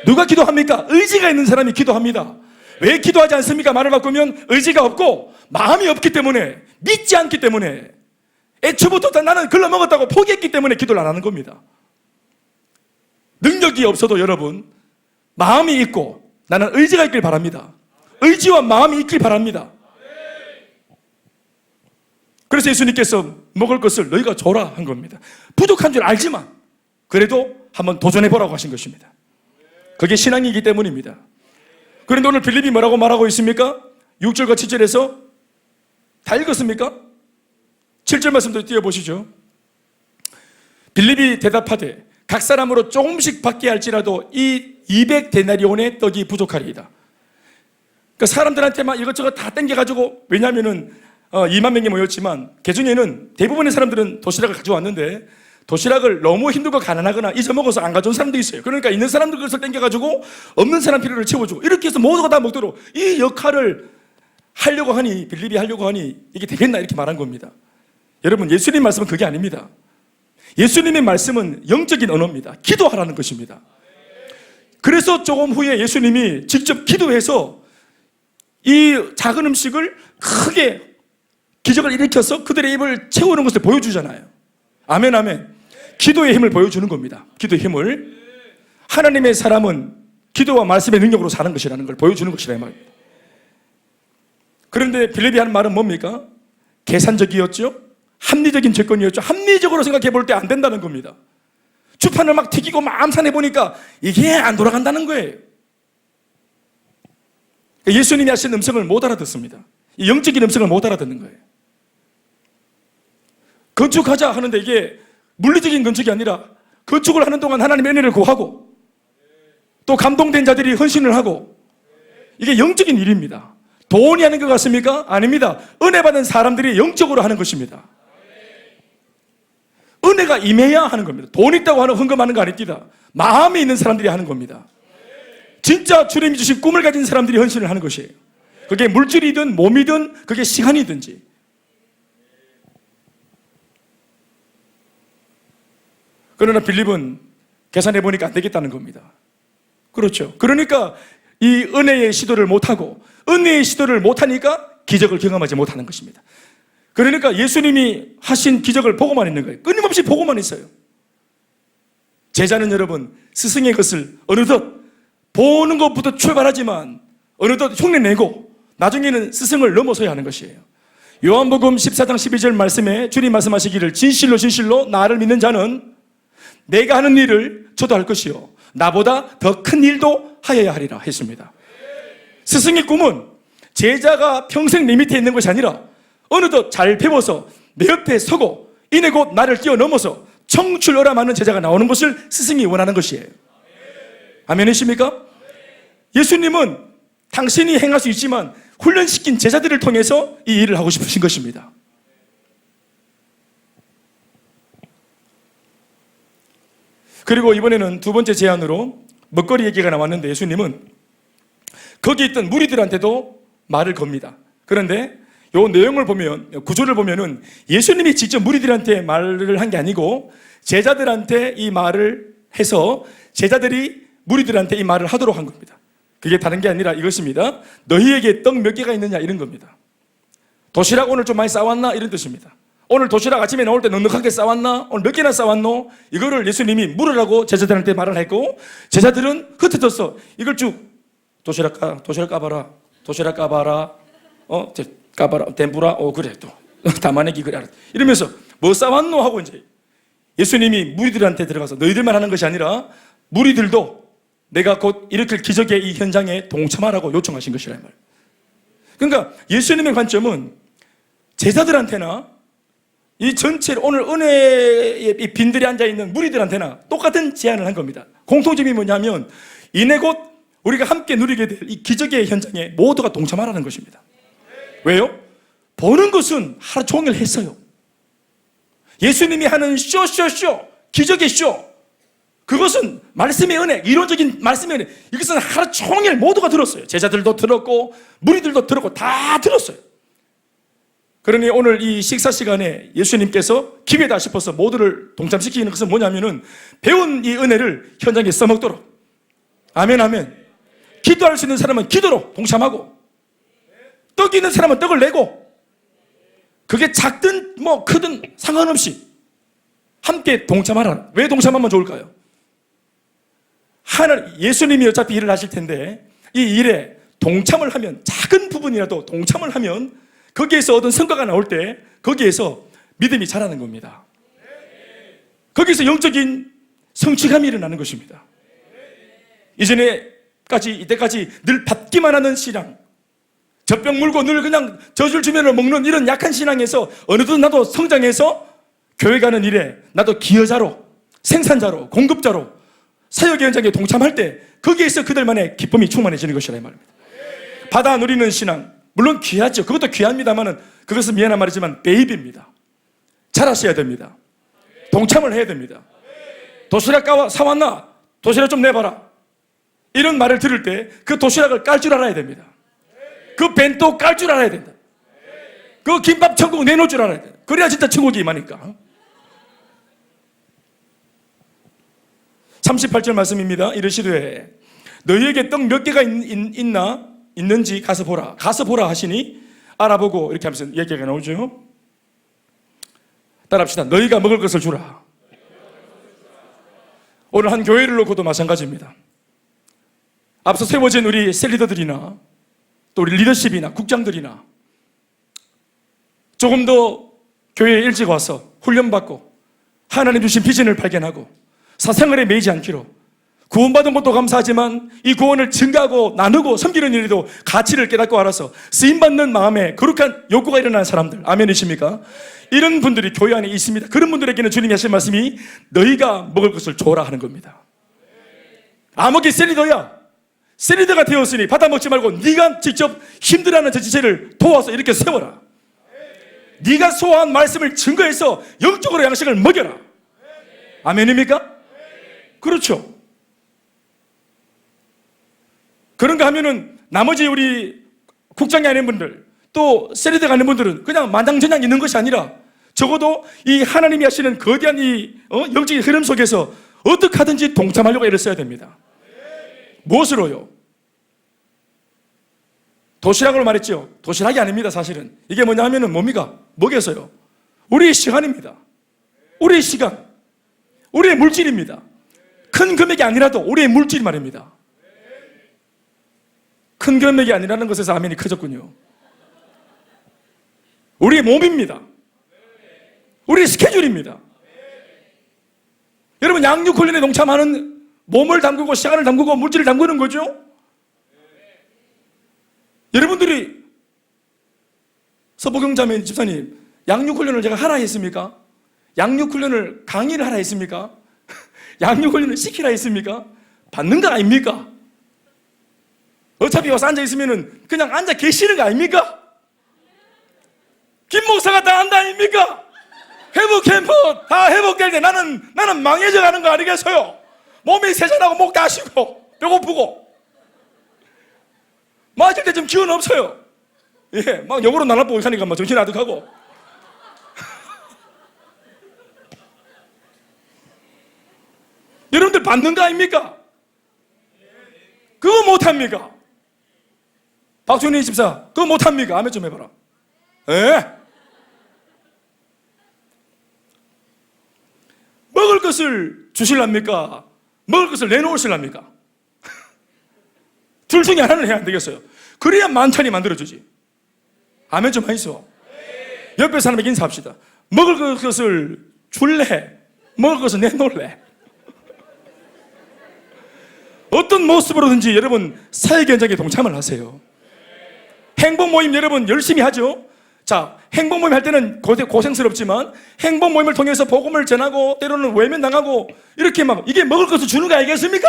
누가 기도합니까? 의지가 있는 사람이 기도합니다. 왜 기도하지 않습니까? 말을 바꾸면 의지가 없고 마음이 없기 때문에, 믿지 않기 때문에, 애초부터 나는 글러먹었다고 포기했기 때문에 기도를 안 하는 겁니다. 능력이 없어도 여러분 마음이 있고 나는 의지가 있길 바랍니다. 의지와 마음이 있길 바랍니다. 그래서 예수님께서 먹을 것을 너희가 줘라 한 겁니다. 부족한 줄 알지만 그래도 한번 도전해보라고 하신 것입니다. 그게 신앙이기 때문입니다. 그런데 오늘 빌립이 뭐라고 말하고 있습니까? 6절과 7절에서 다 읽었습니까? 7절 말씀도 띄워보시죠. 빌립이 대답하되 각 사람으로 조금씩 받게 할지라도 이 200데나리온의 떡이 부족하리이다. 그러니까 사람들한테 막 이것저것 다 땡겨가지고, 왜냐하면은 2만 명이 모였지만 그 중에는 대부분의 사람들은 도시락을 가져왔는데 도시락을 너무 힘들고 가난하거나 잊어먹어서 안 가져온 사람도 있어요. 그러니까 있는 사람들 것을 땡겨가지고 없는 사람 필요를 채워주고 이렇게 해서 모두가 다 먹도록 이 역할을 하려고 하니, 빌립이 하려고 하니 이게 되겠나 이렇게 말한 겁니다. 여러분, 예수님 말씀은 그게 아닙니다. 예수님의 말씀은 영적인 언어입니다. 기도하라는 것입니다. 그래서 조금 후에 예수님이 직접 기도해서 이 작은 음식을 크게 기적을 일으켜서 그들의 입을 채우는 것을 보여주잖아요. 아멘, 아멘. 기도의 힘을 보여주는 겁니다. 기도의 힘을. 하나님의 사람은 기도와 말씀의 능력으로 사는 것이라는 걸 보여주는 것이라 이 말입니다. 그런데 빌립이 하는 말은 뭡니까? 계산적이었죠? 합리적인 접근이었죠. 합리적으로 생각해 볼 때 안 된다는 겁니다. 주판을 막 튀기고 막 암산해 보니까 이게 안 돌아간다는 거예요. 예수님이 하신 음성을 못 알아듣습니다. 이 영적인 음성을 못 알아듣는 거예요. 건축하자 하는데 이게 물리적인 건축이 아니라 건축을 하는 동안 하나님의 은혜를 구하고 또 감동된 자들이 헌신을 하고, 이게 영적인 일입니다. 돈이 하는 것 같습니까? 아닙니다. 은혜 받은 사람들이 영적으로 하는 것입니다. 은혜가 임해야 하는 겁니다. 돈 있다고 하는 헌금하는 거 아닙니다. 마음에 있는 사람들이 하는 겁니다. 진짜 주님이 주신 꿈을 가진 사람들이 헌신을 하는 것이에요. 그게 물질이든 몸이든 그게 시간이든지. 그러나 빌립은 계산해 보니까 안 되겠다는 겁니다. 그렇죠. 그러니까 이 은혜의 시도를 못하고, 은혜의 시도를 못하니까 기적을 경험하지 못하는 것입니다. 그러니까 예수님이 하신 기적을 보고만 있는 거예요. 끊임없이 보고만 있어요. 제자는 여러분, 스승의 것을 어느덧 보는 것부터 출발하지만 어느덧 흉내내고 나중에는 스승을 넘어서야 하는 것이에요. 요한복음 14장 12절 말씀에 주님 말씀하시기를 진실로 진실로 나를 믿는 자는 내가 하는 일을 저도 할 것이요 나보다 더 큰 일도 하여야 하리라 했습니다. 스승의 꿈은 제자가 평생 내 밑에 있는 것이 아니라 어느덧 잘 배워서 내 옆에 서고 이내 곧 나를 뛰어넘어서 청출어람하는 제자가 나오는 것을 스승이 원하는 것이에요. 아멘이십니까? 예수님은 당신이 행할 수 있지만 훈련시킨 제자들을 통해서 이 일을 하고 싶으신 것입니다. 그리고 이번에는 두 번째 제안으로 먹거리 얘기가 나왔는데 예수님은 거기 있던 무리들한테도 말을 겁니다. 그런데 이 내용을 보면, 구조를 보면은 예수님이 직접 무리들한테 말을 한 게 아니고 제자들한테 이 말을 해서 제자들이 무리들한테 이 말을 하도록 한 겁니다. 그게 다른 게 아니라 이것입니다. 너희에게 떡 몇 개가 있느냐 이런 겁니다. 도시락 오늘 좀 많이 싸왔나 이런 뜻입니다. 오늘 도시락 아침에 나올 때 넉넉하게 싸왔나? 오늘 몇 개나 싸왔노? 이거를 예수님이 물으라고 제자들한테 말을 했고, 제자들은 흩어져서 이걸 쭉 도시락 까봐라, 도시락 까봐라, 까봐라, 덴부라, 그래 또 담아내기 그래 이러면서 뭐 싸왔노 하고 이제 예수님이 무리들한테 들어가서 너희들만 하는 것이 아니라 무리들도 내가 곧 일으킬 기적의 이 현장에 동참하라고 요청하신 것이라 말. 그러니까 예수님의 관점은 제자들한테나 이 전체 오늘 은혜의 빈들이 앉아있는 무리들한테나 똑같은 제안을 한 겁니다. 공통점이 뭐냐면 이내 곧 우리가 함께 누리게 될 이 기적의 현장에 모두가 동참하라는 것입니다. 왜요? 보는 것은 하루 종일 했어요. 예수님이 하는 쇼 기적의 쇼, 그것은 말씀의 은혜, 이론적인 말씀의 은혜, 이것은 하루 종일 모두가 들었어요. 제자들도 들었고 무리들도 들었고 다 들었어요. 그러니 오늘 이 식사 시간에 예수님께서 기회다 싶어서 모두를 동참시키는 것은 뭐냐면은 배운 이 은혜를 현장에 써먹도록, 아멘 아멘. 기도할 수 있는 사람은 기도로 동참하고, 떡이 있는 사람은 떡을 내고, 그게 작든 뭐 크든 상관없이 함께 동참하라. 왜 동참하면 좋을까요? 예수님이 어차피 일을 하실 텐데 이 일에 동참을 하면, 작은 부분이라도 동참을 하면 거기에서 얻은 성과가 나올 때 거기에서 믿음이 자라는 겁니다. 거기서 영적인 성취감이 일어나는 것입니다. 이때까지 늘 받기만 하는 신앙, 젖병 물고 늘 그냥 젖을 주면을 먹는 이런 약한 신앙에서 어느덧 나도 성장해서 교회 가는 일에 나도 기여자로, 생산자로, 공급자로 사역의 현장에 동참할 때 거기에서 그들만의 기쁨이 충만해지는 것이라 이 말입니다. 받아 누리는 신앙, 물론 귀하죠. 그것도 귀합니다만은 그것은 미안한 말이지만 베이비입니다. 잘하셔야 됩니다. 동참을 해야 됩니다. 도시락 사왔나? 도시락 좀 내봐라. 이런 말을 들을 때 그 도시락을 깔 줄 알아야 됩니다. 그 벤또 깔 줄 알아야 된다. 그 김밥 천국 내놓을 줄 알아야 된다. 그래야 진짜 천국이 임하니까. 38절 말씀입니다. 이르시되 너희에게 떡 몇 개가 있는지 가서 보라. 가서 보라 하시니 알아보고, 이렇게 하면서 얘기가 나오죠. 따라합시다. 너희가 먹을 것을 주라. 오늘 한 교회를 놓고도 마찬가지입니다. 앞서 세워진 우리 셀리더들이나 또 우리 리더십이나 국장들이나 조금 더 교회에 일찍 와서 훈련받고 하나님 주신 비전을 발견하고 사생활에 매이지 않기로, 구원받은 것도 감사하지만 이 구원을 증가하고 나누고 섬기는 일에도 가치를 깨닫고 알아서 쓰임받는 마음에 거룩한 욕구가 일어나는 사람들, 아멘이십니까? 이런 분들이 교회 안에 있습니다. 그런 분들에게는 주님이 하신 말씀이 너희가 먹을 것을 줘라 하는 겁니다. 아무개 셀리더야, 셀리더가 되었으니 받아 먹지 말고 네가 직접 힘들어하는 저 지체를 도와서 이렇게 세워라. 네가 소화한 말씀을 증거해서 영적으로 양식을 먹여라. 아멘입니까? 그렇죠. 그런가 하면은 나머지 우리 국장이 아닌 분들, 또 셀리더가 아닌 분들은 그냥 만장전장 있는 것이 아니라 적어도 이 하나님이 하시는 거대한 이 영적인 흐름 속에서 어떻게 하든지 동참하려고 애를 써야 됩니다. 무엇으로요? 도시락으로 말했죠. 도시락이 아닙니다. 사실은 이게 뭐냐 하면은 뭡니까? 먹여서요. 우리의 시간입니다. 우리의 시간, 우리의 물질입니다. 큰 금액이 아니라도 우리의 물질 말입니다. 큰 금액이 아니라는 것에서 아멘이 커졌군요. 우리의 몸입니다. 우리의 스케줄입니다. 여러분, 양육 훈련에 동참하는 몸을 담그고 시간을 담그고 물질을 담그는 거죠. 여러분들이 서보경자매 집사님, 양육 훈련을 제가 하라 했습니까? 양육 훈련을 강의를 하라 했습니까? 양육 훈련을 시키라 했습니까? 받는 거 아닙니까? 어차피 와서 앉아 있으면은 그냥 앉아 계시는 거 아닙니까? 김 목사가 다 한다 아닙니까? 회복 캠프 다 회복될 때 나는 망해져 가는 거 아니겠어요? 몸이 세잔하고 목 다시고 배고프고 맞을 때 좀 기운 없어요. 예, 막 영어로 날아보고 하니까 막 정신 아득하고. 여러분들 받는 거 아닙니까? 그거 못합니까? 박준희 집사, 그거 못합니까? 아멘 좀 해봐라. 예? 먹을 것을 주실랍니까? 먹을 것을 내놓으실랍니까? 둘 중에 하나는 해야 안 되겠어요. 그래야 만찬이 만들어지지. 아멘 좀 하이소. 옆에 사람에게 인사합시다. 먹을 것을 줄래? 먹을 것을 내놓을래? 어떤 모습으로든지 여러분 사역 현장에 동참을 하세요. 행복 모임 여러분 열심히 하죠. 자, 행복 모임 할 때는 고생스럽지만 행복 모임을 통해서 복음을 전하고 때로는 외면당하고 이렇게 막 이게 먹을 것을 주는 거 아니겠습니까?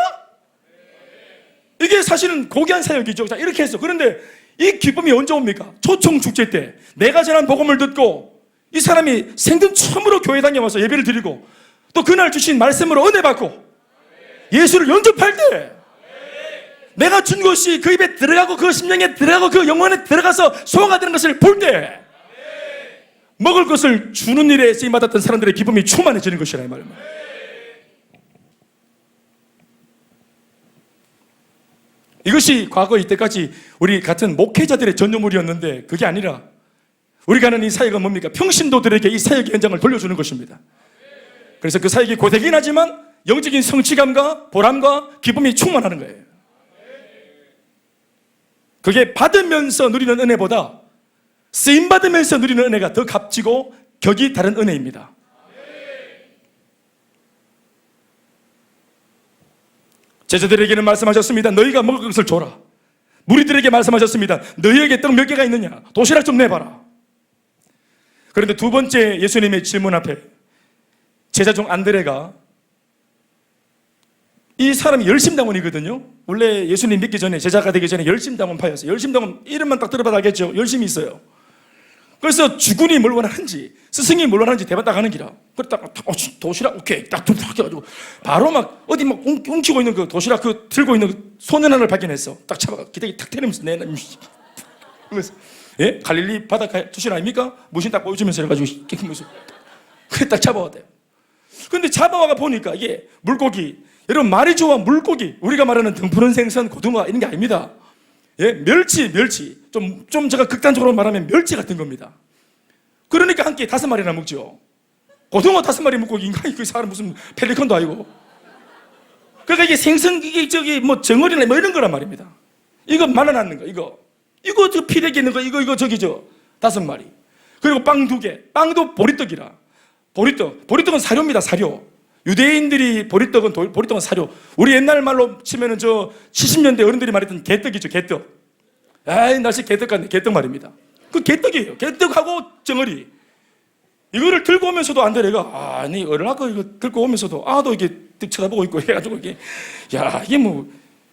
이게 사실은 고귀한 사역이죠. 자, 이렇게 했어. 그런데 이 기쁨이 언제 옵니까? 초청 축제 때 내가 전한 복음을 듣고 이 사람이 생전 처음으로 교회 다녀와서 예배를 드리고 또 그날 주신 말씀으로 은혜 받고 예수를 영접할 때 내가 준 것이 그 입에 들어가고 그 심령에 들어가고 그 영혼에 들어가서 소화가 되는 것을 볼 때 먹을 것을 주는 일에 쓰임받았던 사람들의 기쁨이 충만해지는 것이라 이 말입니다. 이것이 과거 이때까지 우리 같은 목회자들의 전유물이었는데 그게 아니라 우리가 하는 이 사역은 뭡니까? 평신도들에게 이 사역의 현장을 돌려주는 것입니다. 그래서 그 사역이 고되긴 하지만 영적인 성취감과 보람과 기쁨이 충만하는 거예요. 그게 받으면서 누리는 은혜보다 쓰임받으면서 누리는 은혜가 더 값지고 격이 다른 은혜입니다. 제자들에게는 말씀하셨습니다. 너희가 먹을 것을 줘라. 무리들에게 말씀하셨습니다. 너희에게 떡 몇 개가 있느냐? 도시락 좀 내봐라. 그런데 두 번째 예수님의 질문 앞에 제자 중 안드레가 이 사람이 열심당원이거든요. 원래 예수님 믿기 전에 제자가 되기 전에 열심당원파였어요. 열심당원 이름만 딱 들어봐도 알겠죠. 열심히 있어요. 그래서 주군이 뭘 원하는지 스승이 뭘 원하는지 대화 딱 하는 기라. 그래 딱 도시락 오케이 딱 해가지고 바로 막 어디 막 훔치고 있는 그 도시락 그 들고 있는 그 소년 하나를 발견했어. 딱 잡아가 기대기 탁 때리면서 그래서 예? 갈릴리 바닷가 도시락 아닙니까? 무신 딱 보여주면서 해가지고 깨끗면서 그래 딱 잡아왔대요. 근데 잡아와가 보니까 이게 물고기 여러분 말이 좋아 물고기 우리가 말하는 등푸른 생선 고등어 이런 게 아닙니다. 예, 멸치 좀 제가 극단적으로 말하면 멸치 같은 겁니다. 그러니까 한 끼에 5마리나 먹죠. 고등어 5마리 먹고 인간이 그 사람 무슨 펠리컨도 아니고. 그러니까 이게 생선 이게 저기 뭐 정어리나 뭐 이런 거란 말입니다. 이거 말아놨는 거 이거 저 피대기 있는 거 이거 저기 저 5마리. 그리고 빵 2개. 빵도 보리떡이라. 보리떡은 사료입니다. 사료. 유대인들이 보리떡은 사료. 우리 옛날 말로 치면은 저 70년대 어른들이 말했던 개떡이죠. 개떡. 아이 날씨 개떡 같네. 개떡 말입니다. 그 개떡이에요. 개떡하고 정어리. 이거를 들고 오면서도 안드레가 아니 어른하고 이거 들고 오면서도 또 이게 뜩 쳐다보고 있고 해가지고 이게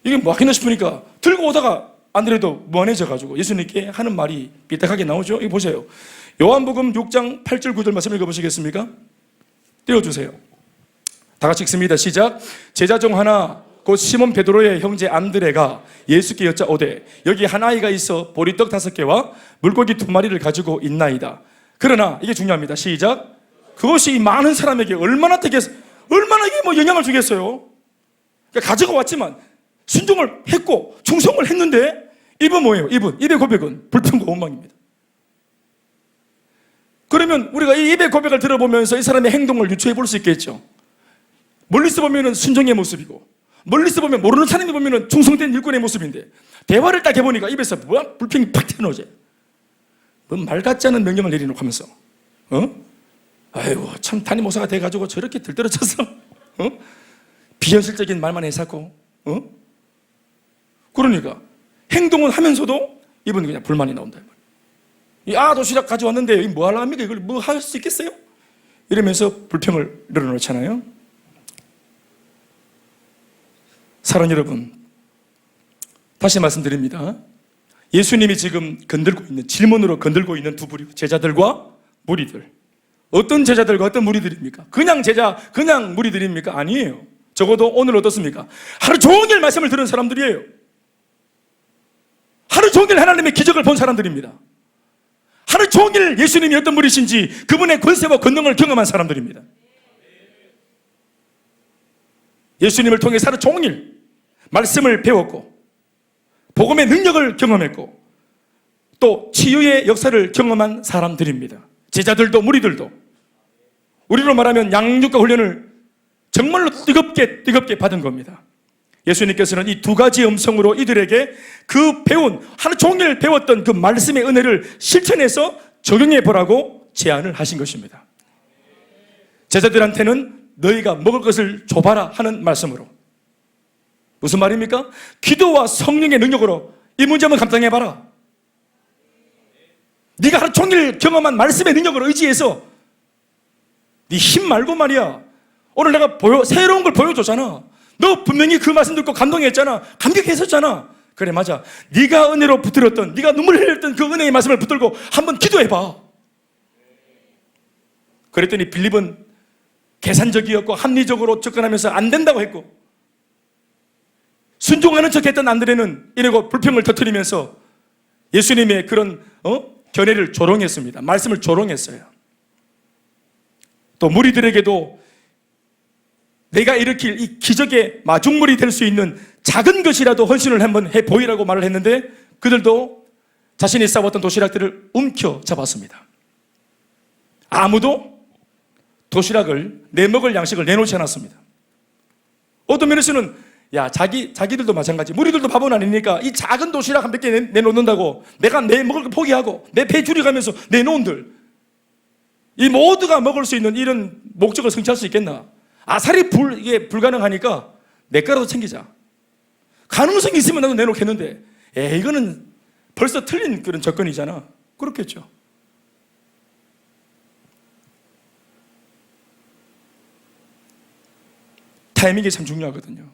이게 뭐 하겠나 싶으니까 들고 오다가 안드레도 무안해져가지고 예수님께 하는 말이 삐딱하게 나오죠. 이거 보세요. 요한복음 6장 8절 9절 말씀 읽어보시겠습니까? 띄워주세요. 다 같이 읽습니다. 시작. 제자 중 하나 곧 시몬 베드로의 형제 안드레가 예수께 여짜오되 여기 한 아이가 있어 보리떡 5개와 물고기 2마리를 가지고 있나이다. 그러나 이게 중요합니다. 시작. 그것이 이 많은 사람에게 얼마나 이게 뭐 영향을 주겠어요. 그러니까 가지고 왔지만 순종을 했고 충성을 했는데 입은 뭐예요? 입의 고백은 불평과 원망입니다. 그러면 우리가 이 입의 고백을 들어보면서 이 사람의 행동을 유추해 볼 수 있겠죠. 멀리서 보면 순종의 모습이고 멀리서 보면 모르는 사람이 보면 충성된 일꾼의 모습인데 대화를 딱 해보니까 입에서 뭐야? 불평이 팍 튀어나오지. 뭐 말 같지 않은 명령을 내리놓고 하면서 아이고 참 담임 목사가 돼가지고 저렇게 들떨어져서 비현실적인 말만 해서고 그러니까 행동은 하면서도 입은 그냥 불만이 나온다. 도시락 가져왔는데 뭐 하려고 합니까? 이걸 뭐 할 수 있겠어요? 이러면서 불평을 늘어놓잖아요. 사랑하는 여러분, 다시 말씀드립니다. 예수님이 지금 질문으로 건들고 있는 두 부류, 제자들과 무리들. 어떤 제자들과 어떤 무리들입니까? 그냥 제자, 그냥 무리들입니까? 아니에요. 적어도 오늘 어떻습니까? 하루 종일 말씀을 들은 사람들이에요. 하루 종일 하나님의 기적을 본 사람들입니다. 하루 종일 예수님이 어떤 분이신지 그분의 권세와 권능을 경험한 사람들입니다. 예수님을 통해 하루 종일 말씀을 배웠고 복음의 능력을 경험했고 또 치유의 역사를 경험한 사람들입니다. 제자들도 무리들도. 우리로 말하면 양육과 훈련을 정말로 뜨겁게 받은 겁니다. 예수님께서는 이 2가지 음성으로 이들에게 그 하루 종일 배웠던 그 말씀의 은혜를 실천해서 적용해 보라고 제안을 하신 것입니다. 제자들한테는 너희가 먹을 것을 줘봐라 하는 말씀으로. 무슨 말입니까? 기도와 성령의 능력으로 이 문제 한번 감당해봐라. 네가 하루 종일 경험한 말씀의 능력을 의지해서 네 힘 말고 말이야. 오늘 내가 새로운 걸 보여줬잖아. 너 분명히 그 말씀 듣고 감동했잖아. 감격했었잖아. 그래, 맞아. 네가 은혜로 붙들었던, 네가 눈물 흘렸던 그 은혜의 말씀을 붙들고 한번 기도해봐. 그랬더니 빌립은 계산적이었고 합리적으로 접근하면서 안 된다고 했고, 순종하는 척했던 안드레는 이러고 불평을 터뜨리면서 예수님의 그런 견해를 조롱했습니다. 말씀을 조롱했어요. 또 무리들에게도 내가 일으킬 이 기적의 마중물이 될 수 있는 작은 것이라도 헌신을 한번 해보이라고 말을 했는데, 그들도 자신이 싸웠던 도시락들을 움켜잡았습니다. 아무도 도시락을 내먹을 양식을 내놓지 않았습니다. 어떤 면에서는 자기들도 마찬가지, 무리들도 바보는 아니니까 이 작은 도시락 한 몇 개 내놓는다고 내가 내 먹을 거 포기하고 내 배 줄여가면서 내놓은들, 이 모두가 먹을 수 있는 이런 목적을 성취할 수 있겠나? 아사리 이게 불가능하니까 내 거라도 챙기자. 가능성이 있으면 나도 내놓겠는데, 이거는 벌써 틀린 그런 접근이잖아. 그렇겠죠. 타이밍이 참 중요하거든요.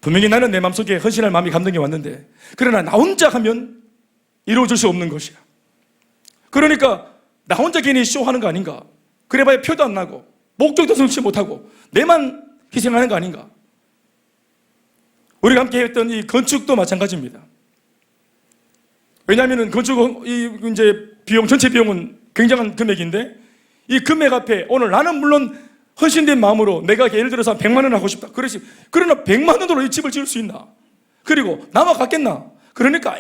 분명히 나는 내 마음속에 헌신할 마음이 감동이 왔는데, 그러나 나 혼자 하면 이루어질 수 없는 것이야. 그러니까 나 혼자 괜히 쇼하는 거 아닌가? 그래봐야 표도 안 나고 목적도 성취 못하고 내만 희생하는 거 아닌가? 우리가 함께 했던 이 건축도 마찬가지입니다. 왜냐하면 건축 이제 비용, 전체 비용은 굉장한 금액인데, 이 금액 앞에 오늘 나는 물론 헌신된 마음으로 내가 예를 들어서 100만 원 하고 싶다. 그러나 100만 원으로 이 집을 지을 수 있나? 그리고 남아 갔겠나? 그러니까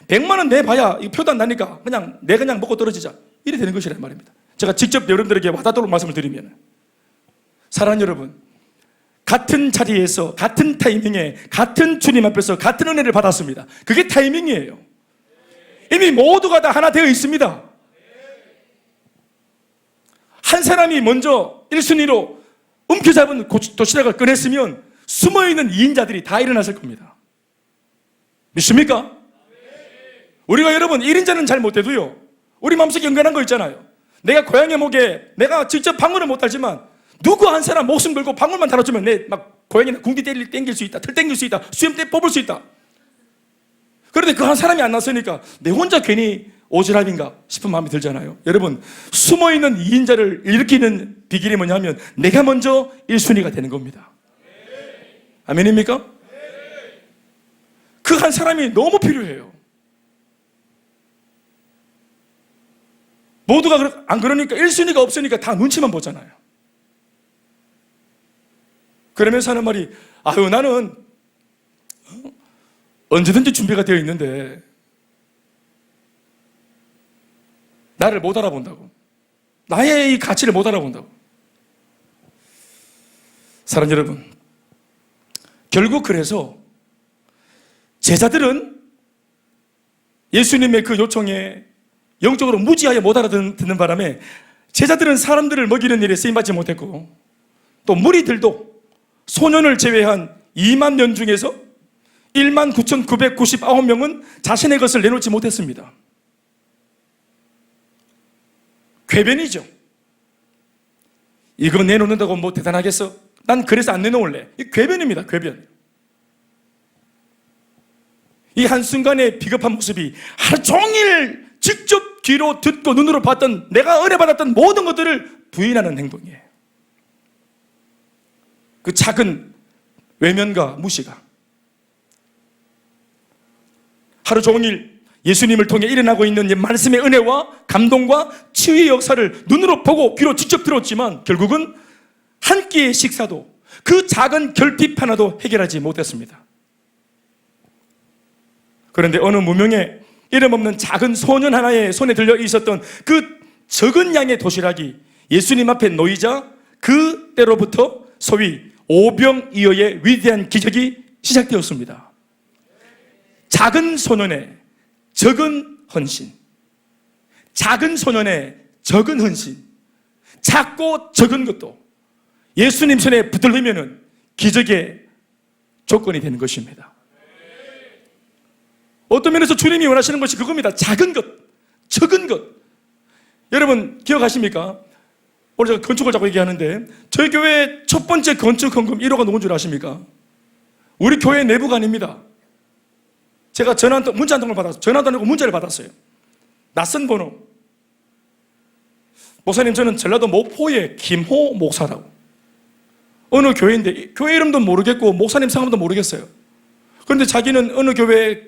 100만 원 내봐야 이 표도 안 나니까 그냥 먹고 떨어지자. 이래 되는 것이란 말입니다. 제가 직접 여러분들에게 와닿도록 말씀을 드리면, 사랑하는 여러분, 같은 자리에서 같은 타이밍에 같은 주님 앞에서 같은 은혜를 받았습니다. 그게 타이밍이에요. 이미 모두가 다 하나 되어 있습니다. 한 사람이 먼저 1순위로 움켜잡은 도시락을 꺼냈으면 숨어있는 2인자들이 다 일어났을 겁니다. 믿습니까? 우리가 여러분 1인자는 잘 못해도요, 우리 마음속에 연관한 거 있잖아요. 내가 고양이 목에 내가 직접 방울을 못하지만 누구 한 사람 목숨 걸고 방울만 달아주면 내 막 고양이는 궁디 땡길 수 있다, 틀 땡길 수 있다, 수염 뽑을 수 있다. 그런데 그 한 사람이 안 났으니까 내 혼자 괜히 오지랖인가 싶은 마음이 들잖아요. 여러분, 숨어있는 2인자를 일으키는 비결이 뭐냐면 내가 먼저 1순위가 되는 겁니다. 아멘입니까? 그 한 사람이 너무 필요해요. 모두가 안 그러니까 1순위가 없으니까 다 눈치만 보잖아요. 그러면서 하는 말이, 나는 언제든지 준비가 되어 있는데 나를 못 알아본다고. 나의 이 가치를 못 알아본다고. 사랑하는 여러분, 결국 그래서 제자들은 예수님의 그 요청에 영적으로 무지하게 못 알아듣는 바람에 제자들은 사람들을 먹이는 일에 쓰임받지 못했고, 또 무리들도 소년을 제외한 2만 명 중에서 1만 9,999명은 자신의 것을 내놓지 못했습니다. 궤변이죠. 이거 내놓는다고 뭐 대단하겠어? 난 그래서 안 내놓을래. 이 궤변입니다. 궤변. 이 한순간의 비겁한 모습이 하루 종일 직접 귀로 듣고 눈으로 봤던, 내가 은혜받았던 모든 것들을 부인하는 행동이에요. 그 작은 외면과 무시가 하루 종일 예수님을 통해 일어나고 있는 말씀의 은혜와 감동과 치유의 역사를 눈으로 보고 귀로 직접 들었지만 결국은 한 끼의 식사도, 그 작은 결핍 하나도 해결하지 못했습니다. 그런데 어느 무명의 이름 없는 작은 소년 하나의 손에 들려 있었던 그 적은 양의 도시락이 예수님 앞에 놓이자 그때로부터 소위 오병이어의 위대한 기적이 시작되었습니다. 작은 소년의 적은 헌신, 작은 소년의 적은 헌신, 작고 적은 것도 예수님 손에 붙들리면 기적의 조건이 되는 것입니다. 어떤 면에서 주님이 원하시는 것이 그겁니다. 작은 것, 적은 것. 여러분 기억하십니까? 오늘 제가 건축을 자꾸 얘기하는데 저희 교회 첫 번째 건축 헌금 1호가 누군 줄 아십니까? 우리 교회 내부가 아닙니다. 제가 문자 한 통을 받았어요. 전화도 아니고 문자를 받았어요. 낯선 번호. 목사님, 저는 전라도 목포의 김호 목사라고. 어느 교회인데 교회 이름도 모르겠고 목사님 성함도 모르겠어요. 그런데 자기는 어느 교회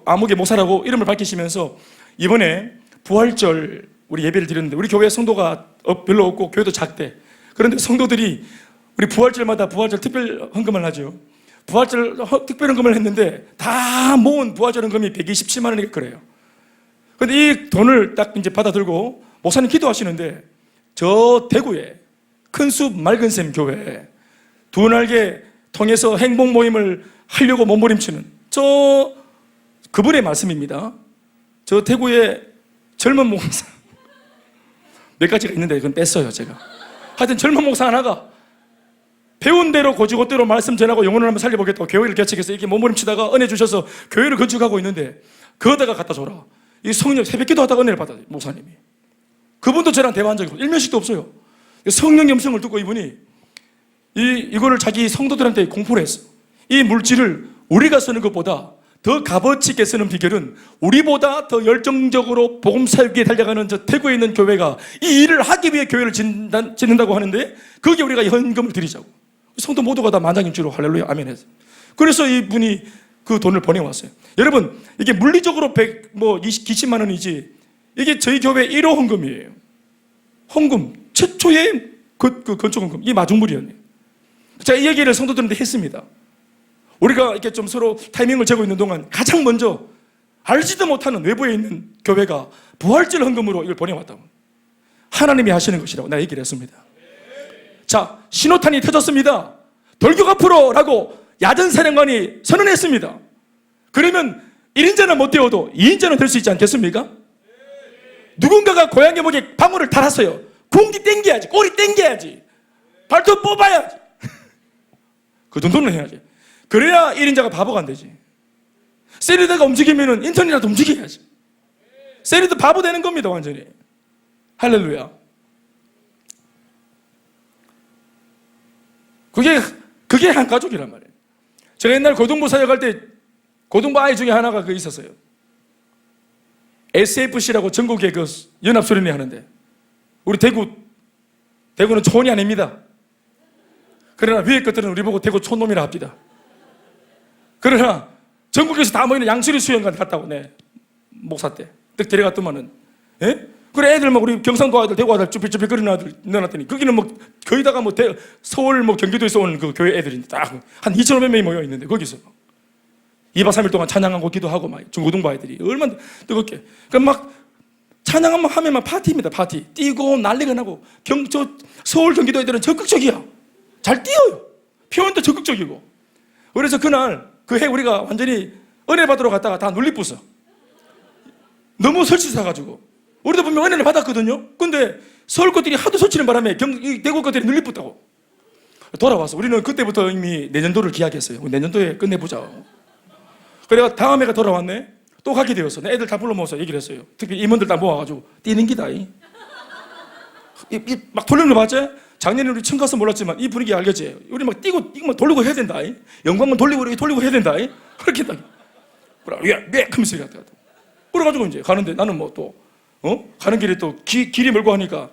아무개 목사라고 이름을 밝히시면서 이번에 부활절 우리 예배를 드렸는데 우리 교회 성도가 별로 없고 교회도 작대. 그런데 성도들이 우리 부활절마다 부활절 특별 헌금을 하죠. 부활절 특별 헌금을 했는데 다 모은 부활절 헌금이 127만 원이 그래요. 그런데 이 돈을 딱 이제 받아 들고 목사님 기도하시는데 저 대구에 큰숲 맑은샘 교회 두 날개 통해서 행복 모임을 하려고 몸부림치는 그분의 말씀입니다. 저 대구의 젊은 목사 몇 가지가 있는데 그건 뺐어요 제가. 하여튼 젊은 목사 하나가 배운 대로 고지고대로 말씀 전하고 영혼을 한번 살려보겠다고 교회를 개척해서 이렇게 몸부림치다가 은혜 주셔서 교회를 건축하고 있는데 그거다가 갖다 줘라. 이 성령 새벽기도 하다가 은혜를 받아요 목사님이. 그분도 저랑 대화한 적이 없어요. 일면식도 없어요. 성령 음성을 듣고 이분이 이거를 자기 성도들한테 공포를 했어. 이 물질을 우리가 쓰는 것보다 더 값어치 있게 쓰는 비결은 우리보다 더 열정적으로 복음 사역에 달려가는 저 태구에 있는 교회가 이 일을 하기 위해 교회를 짓는다고 하는데 거기에 우리가 헌금을 드리자고. 성도 모두가 다 만장일치로 할렐루야 아멘 했어요. 그래서 이분이 그 돈을 보내왔어요. 여러분 이게 물리적으로 20만 원이지 이게 저희 교회 1호 헌금이에요. 헌금 최초의 그 건축 헌금 이 마중물이었네요. 제가 이 얘기를 성도들한테 했습니다. 우리가 이렇게 좀 서로 타이밍을 재고 있는 동안 가장 먼저 알지도 못하는 외부에 있는 교회가 부활절 헌금으로 이걸 보내왔다고. 하나님이 하시는 것이라고 내가 얘기를 했습니다. 자, 신호탄이 터졌습니다. 돌격 앞으로 라고 야전사령관이 선언했습니다. 그러면 1인자는 못 되어도 2인자는 될 수 있지 않겠습니까? 누군가가 고양이 목에 방울을 달았어요. 궁디 땡겨야지, 꼬리 땡겨야지, 발톱 뽑아야지. 그 정도는 해야지. 그래야 1인자가 바보가 안 되지. 셀리드가 움직이면 인턴이라도 움직여야지. 셀리드 바보 되는 겁니다 완전히. 할렐루야. 그게 한 가족이란 말이에요. 제가 옛날 고등부 사역할 때 고등부 아이 중에 하나가 있었어요. SFC라고 전국의 그 연합수련회 하는데 우리 대구는 촌이 아닙니다. 그러나 위에 것들은 우리 보고 대구 촌놈이라 합니다. 그러나 전국에서 다 모이는 양수리 수련관 갔다고 네 목사 때 딱 데려갔더만은 예? 그래 애들 우리 경상도 아들 대구 아들 쭈삣쭈삣 거리는 아들 넣어놨더니 거기는 거기다가 서울 경기도에서 온 그 교회 애들인데 딱 한 2,500 명이 모여 있는데 거기서 2박 3일 동안 찬양하고 기도하고 막 중고등부 아이들이 얼마나 뜨겁게 막 찬양하면 하면 파티입니다. 파티 뛰고 난리가 나고 서울 경기도 애들은 적극적이야. 잘 뛰어요. 표현도 적극적이고. 그래서 그날 그 해 우리가 완전히 은혜 받으러 갔다가 다 눌리뿌서 너무 설치 사가지고 우리도 분명 은혜를 받았거든요. 근데 서울 것들이 하도 설치는 바람에 대구 것들이 눌리뿌다고 돌아와서 우리는 그때부터 이미 내년도를 기약했어요. 내년도에 끝내보자. 그래가 다음 해가 돌아왔네. 또 가게 되었어. 애들 다 불러 모아서 얘기를 했어요. 특히 임원들 다 모아가지고 뛰는 기다. 막 돌리는 거 봤지? 작년에 우리 처음 가서 몰랐지만 이 분위기 알겠지? 우리 막 뛰고 막 돌리고 해야 된다. 영광만 돌리고 이렇게 돌리고 해야 된다. 그렇게 딱. 그래, 왜? 하면서 갔다. 그래가지고 이제 가는데 나는 가는 길에 또 길이 멀고 하니까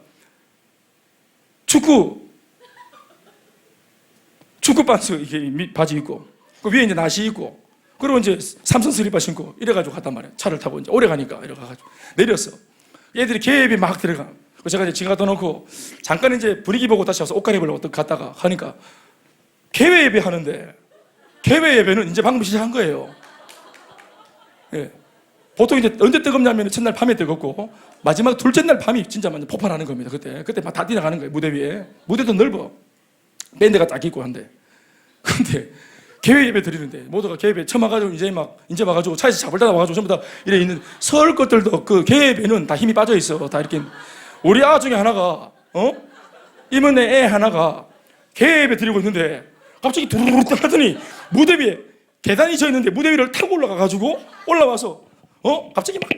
축구 반스 이게 바지 입고 그 위에 이제 나시 입고 그리고 이제 삼성 슬리퍼 신고 이래가지고 갔단 말이야. 차를 타고 이제 오래 가니까 이래 가가지고 내렸어. 얘들이 계획이 막 들어가. 제가 이제 지가 떠놓고 잠깐 이제 분위기 보고 다시 와서 옷 갈아입으려고 갔다가 하니까 개회 예배 하는데 개회 예배는 이제 방금 시작한 거예요. 예. 보통 이제 언제 뜨겁냐면 첫날 밤에 뜨겁고 마지막 둘째 날 밤이 진짜 완전 폭발하는 겁니다. 그때 막 다 뛰어가는 거예요. 무대 위에. 무대도 넓어. 밴드가 딱 있고 한데. 근데 개회 예배 드리는데 모두가 개회 예배 처음 와가지고 이제 와가지고 차에서 잡을다가 와가지고 전부 다 이래 있는 서울 것들도 그 개회 예배는 다 힘이 빠져 있어. 다 이렇게. 우리 아 중에 하나가 이모네 애 하나가 개회 예배 드리고 있는데 갑자기 두루룩 하더니 무대 위에 계단이 져 있는데 무대 위를 타고 올라가가지고 올라와서 갑자기 막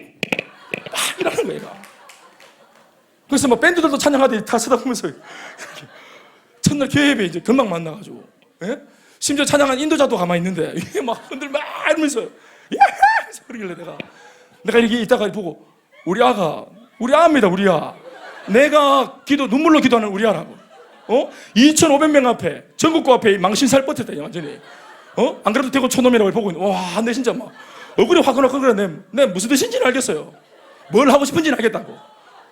이러는 거야 얘가. 그래서 뭐 밴드들도 찬양하더니 다 쳐다보면서 첫날 교회에 이제 금방 만나가지고, 예? 심지어 찬양한 인도자도 가만히 있는데 이게 막 흔들 막 이러면서 그러길래 내가 이렇게 있다가 보고 우리 아입니다. 우리 아. 내가 눈물로 기도하는 우리 아라고. 2,500명 앞에, 전국구 앞에 망신살 뻗었다 완전히. 안 그래도 대구 촌놈이라고 보고 있는데, 와, 내 진짜 막 얼굴이 화끈화끈. 내 무슨 뜻인지는 알겠어요. 뭘 하고 싶은지는 알겠다고.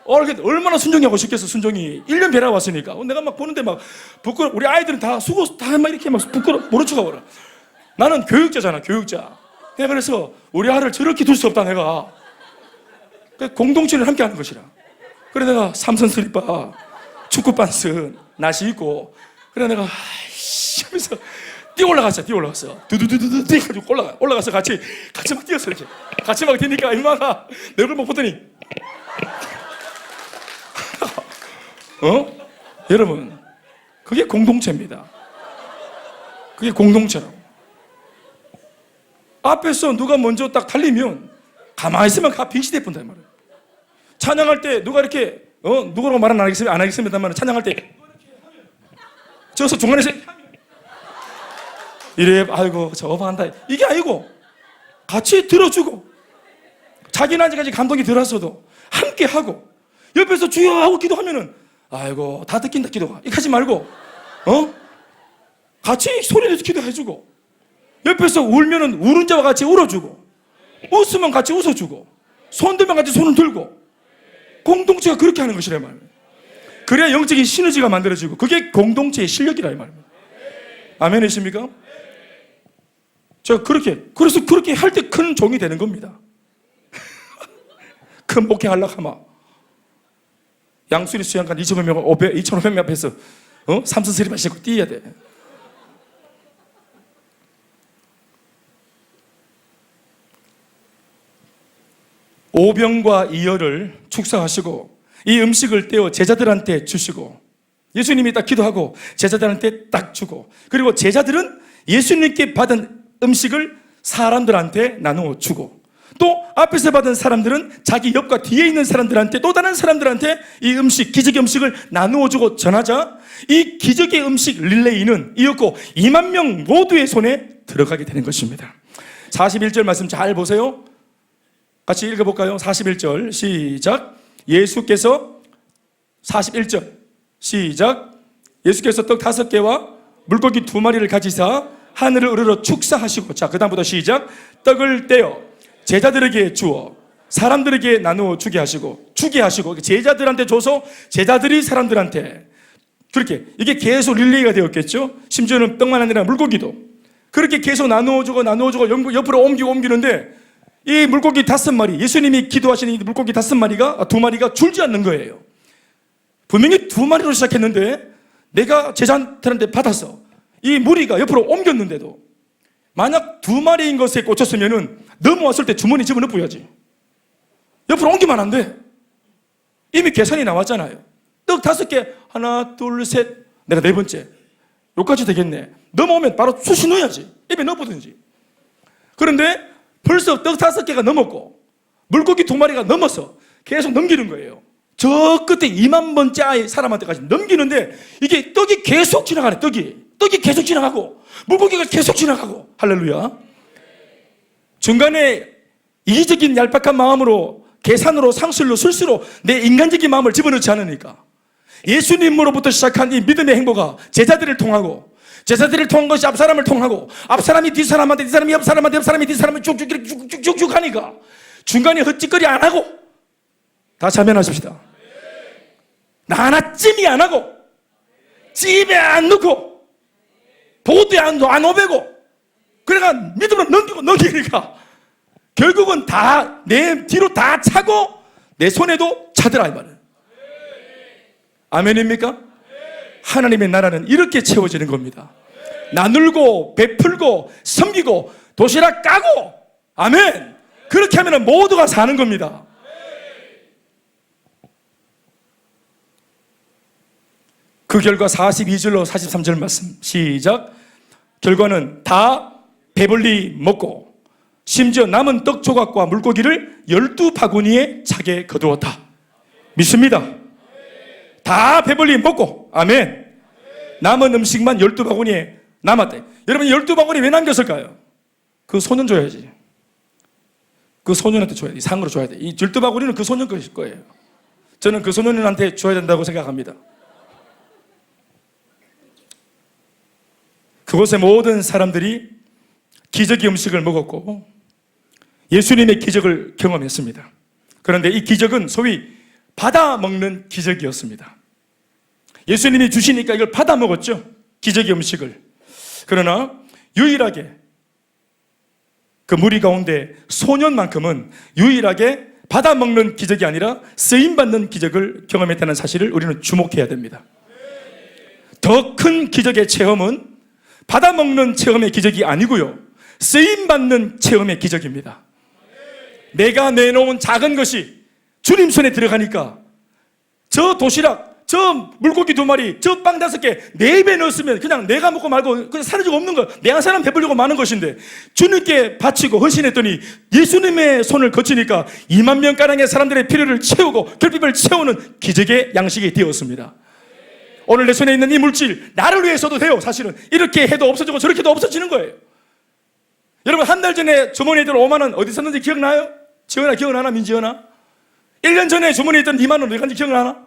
얼마나 순종하고 싶겠어. 순종이 1년 배라 왔으니까. 내가 막 보는데 막 부끄러. 우리 아이들은 다 수고 다 막 이렇게 막 부끄러 모른 척하고 그래. 나는 교육자잖아, 교육자. 내가 그래서 우리 아이를 저렇게 둘 수 없다 내가. 공동체를 함께 하는 것이라. 그래 내가 삼선 슬리퍼, 축구 반스, 나시 입고, 그래 내가 아이씨 하면서 뛰어 올라갔어. 두두두두두 뛰어가지고 올라가서 같이 막 뛰었어 이렇게. 같이 막 뛰니까 엄마가 내 얼굴 못 보더니 여러분, 그게 공동체입니다. 그게 공동체라고. 앞에서 누가 먼저 딱 달리면 가만히 있으면 빙시대 뿐다 이 말이에요. 찬양할 때 누가 이렇게 누구라고 말은 안 하겠습니다만 찬양할 때 저서 중간에서 이래 아이고 저거 한다 이게 아니고 같이 들어주고 자기는 아직까지 감동이 들었어도 함께 하고 옆에서 주여 하고 기도하면은 아이고 다 듣긴다 기도가 이렇게 하지 말고 같이 소리내서 기도해주고 옆에서 울면은 우는 자와 같이 울어주고 웃으면 같이 웃어주고 손 들면 같이 손을 들고 공동체가 그렇게 하는 것이라 말이에요. 그래야 영적인 시너지가 만들어지고 그게 공동체의 실력이라 이 말입니다. 아멘이십니까? 제가 그래서 그렇게 할 때 큰 종이 되는 겁니다. 큰 목회 하려고 하면 양수리 수양관 2,500명 앞에서 삼선스리만 신고 뛰어야 돼. 오병과 이어를 축사하시고 이 음식을 떼어 제자들한테 주시고 예수님이 딱 기도하고 제자들한테 딱 주고 그리고 제자들은 예수님께 받은 음식을 사람들한테 나누어 주고 또 앞에서 받은 사람들은 자기 옆과 뒤에 있는 사람들한테 또 다른 사람들한테 이 음식, 기적의 음식을 나누어 주고 전하자 이 기적의 음식 릴레이는 이었고 2만 명 모두의 손에 들어가게 되는 것입니다. 41절 말씀 잘 보세요. 같이 읽어볼까요? 41절 시작. 예수께서 41절 시작. 예수께서 떡 5개와 물고기 2마리를 가지사 하늘을 우러러 축사하시고 자 그 다음부터 시작. 떡을 떼어 제자들에게 주어 사람들에게 나누어 주게 하시고 제자들한테 줘서 제자들이 사람들한테 그렇게 이게 계속 릴레이가 되었겠죠. 심지어는 떡만 아니라 물고기도 그렇게 계속 나누어 주고 옆으로 옮기는데 이 물고기 5마리, 예수님이 기도하시는 이 물고기 2마리가 줄지 않는 거예요. 분명히 2마리로 시작했는데 내가 제자들한테 받아서 이 무리가 옆으로 옮겼는데도 만약 2마리인 것에 꽂혔으면 넘어왔을 때 주머니 집어넣어야지. 옆으로 옮기면 안 돼. 이미 계산이 나왔잖아요. 떡 5개, 하나, 둘, 셋, 내가 4번째. 여기까지 되겠네. 넘어오면 바로 쑤시 넣어야지. 입에 넣어보든지. 그런데 벌써 떡 5개가 넘었고 물고기 2마리가 넘어서 계속 넘기는 거예요. 저 끝에 2만 번째 사람한테까지 넘기는데 이게 떡이 계속 지나가네. 떡이 계속 지나가고 물고기가 계속 지나가고 할렐루야. 중간에 이기적인 얄팍한 마음으로 계산으로 상술로 술수로 내 인간적인 마음을 집어넣지 않으니까 예수님으로부터 시작한 이 믿음의 행보가 제자들을 통하고 제자들을 통한 것이 앞사람을 통하고 앞사람이 뒷사람한테 뒷사람이 옆사람한테 옆사람이 뒷사람이 쭉쭉 하니까 중간에 헛짓거리 안 하고 다 자면하십시다. 나 하나쯤이 안 하고 집에 안 넣고 보도에 안 오배고 그래가 믿음으로 넘기니까 결국은 다 내 뒤로 다 차고 내 손에도 차더라 이 말은. 아멘입니까? 하나님의 나라는 이렇게 채워지는 겁니다. 나눌고 베풀고 섬기고 도시락 까고 아멘. 그렇게 하면 모두가 사는 겁니다. 그 결과 42절로 43절 말씀 시작. 결과는 다 배불리 먹고 심지어 남은 떡 조각과 물고기를 12바구니에 차게 거두었다. 믿습니다. 다 배불리 먹고, 아멘. 남은 음식만 12바구니에 남았대. 여러분, 12바구니 왜 남겼을까요? 그 소년 줘야지. 그 소년한테 줘야 돼. 상으로 줘야 돼. 이 12바구니는 그 소년 것일 거예요. 저는 그 소년한테 줘야 된다고 생각합니다. 그곳의 모든 사람들이 기적의 음식을 먹었고 예수님의 기적을 경험했습니다. 그런데 이 기적은 소위 받아 먹는 기적이었습니다. 예수님이 주시니까 이걸 받아 먹었죠. 기적의 음식을. 그러나 유일하게 그 무리 가운데 소년만큼은 유일하게 받아 먹는 기적이 아니라 쓰임받는 기적을 경험했다는 사실을 우리는 주목해야 됩니다. 더 큰 기적의 체험은 받아 먹는 체험의 기적이 아니고요, 쓰임받는 체험의 기적입니다. 내가 내놓은 작은 것이 주님 손에 들어가니까 저 도시락, 저 물고기 2마리, 저 빵 5개 내 입에 넣었으면 그냥 내가 먹고 말고 그냥 사라지고 없는 거, 내 한 사람 배불리고 마는 것인데 주님께 바치고 헌신했더니 예수님의 손을 거치니까 2만 명가량의 사람들의 필요를 채우고 결핍을 채우는 기적의 양식이 되었습니다. 오늘 내 손에 있는 이 물질, 나를 위해서도 돼요. 사실은 이렇게 해도 없어지고 저렇게 해도 없어지는 거예요. 여러분, 한 달 전에 주머니에 있던 5만 원 어디 있었는지 기억나요? 지원아, 기억나나? 민지연아? 1년 전에 주머니에 있던 2만 원 어디 갔는지 기억나나?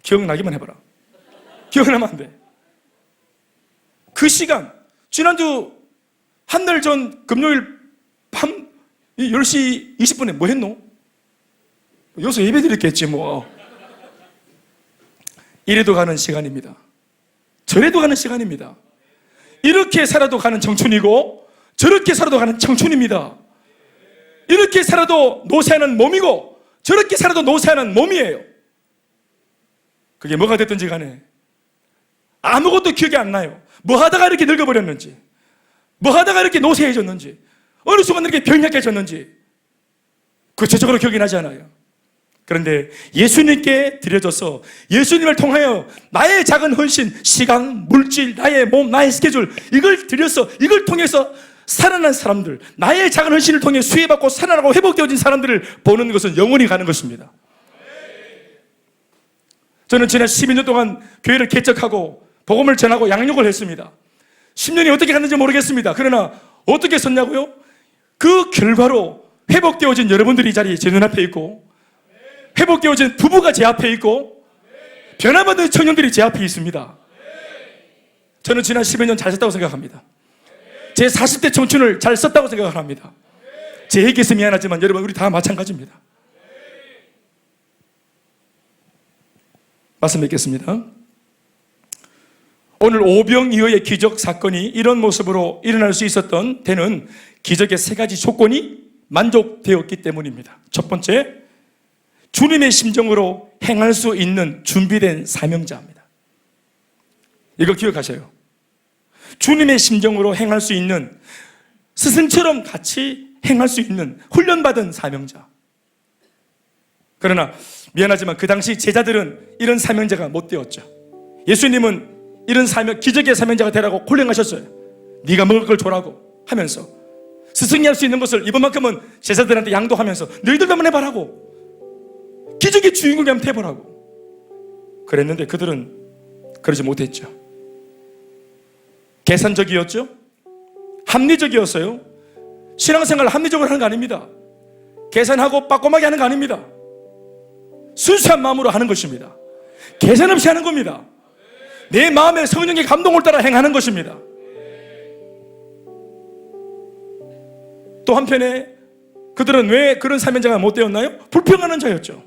기억나기만 해봐라. 기억나면 안 돼. 그 시간, 지난주 한 달 전 금요일 밤 10시 20분에 뭐 했노? 여기서 예배 드렸겠지 뭐. 이래도 가는 시간입니다. 저래도 가는 시간입니다. 이렇게 살아도 가는 청춘이고 저렇게 살아도 가는 청춘입니다. 이렇게 살아도 노쇠하는 몸이고 저렇게 살아도 노쇠하는 몸이에요. 그게 뭐가 됐든지 간에 아무것도 기억이 안 나요. 뭐 하다가 이렇게 늙어버렸는지, 뭐 하다가 이렇게 노쇠해졌는지, 어느 순간 이렇게 병약해졌는지 구체적으로 기억이 나지 않아요. 그런데 예수님께 드려져서 예수님을 통하여 나의 작은 헌신, 시간, 물질, 나의 몸, 나의 스케줄, 이걸 드려서 이걸 통해서 살아난 사람들, 나의 작은 헌신을 통해 수혜받고 살아나고 회복되어진 사람들을 보는 것은 영원히 가는 것입니다. 저는 지난 12년 동안 교회를 개척하고 복음을 전하고 양육을 했습니다. 10년이 어떻게 갔는지 모르겠습니다. 그러나 어떻게 썼냐고요? 그 결과로 회복되어진 여러분들이 이 자리에 제 눈앞에 있고, 회복되어진 부부가 제 앞에 있고, 변화받은 청년들이 제 앞에 있습니다. 저는 지난 10여 년 잘 썼다고 생각합니다. 제 40대 청춘을 잘 썼다고 생각을 합니다. 제 얘기해서 미안하지만 여러분, 우리 다 마찬가지입니다. 말씀 뵙겠습니다. 오늘 오병이어의 기적 사건이 이런 모습으로 일어날 수 있었던 데는 기적의 3가지 조건이 만족되었기 때문입니다. 첫 번째, 주님의 심정으로 행할 수 있는 준비된 사명자입니다. 이거 기억하셔요. 주님의 심정으로 행할 수 있는, 스승처럼 같이 행할 수 있는 훈련받은 사명자. 그러나 미안하지만 그 당시 제자들은 이런 사명자가 못 되었죠. 예수님은 이런 사명, 기적의 사명자가 되라고 콜링하셨어요. 네가 먹을 걸 줘라고 하면서, 스승이 할 수 있는 것을 이번만큼은 제자들한테 양도하면서 너희들도 한번 해봐라고, 기적의 주인공이 한번 해보라고 그랬는데 그들은 그러지 못했죠. 계산적이었죠. 합리적이었어요. 신앙생활을 합리적으로 하는 거 아닙니다. 계산하고 빠꼼하게 하는 거 아닙니다. 순수한 마음으로 하는 것입니다. 계산 없이 하는 겁니다. 내 마음에 성령의 감동을 따라 행하는 것입니다. 또 한편에 그들은 왜 그런 사명자가 못 되었나요? 불평하는 자였죠.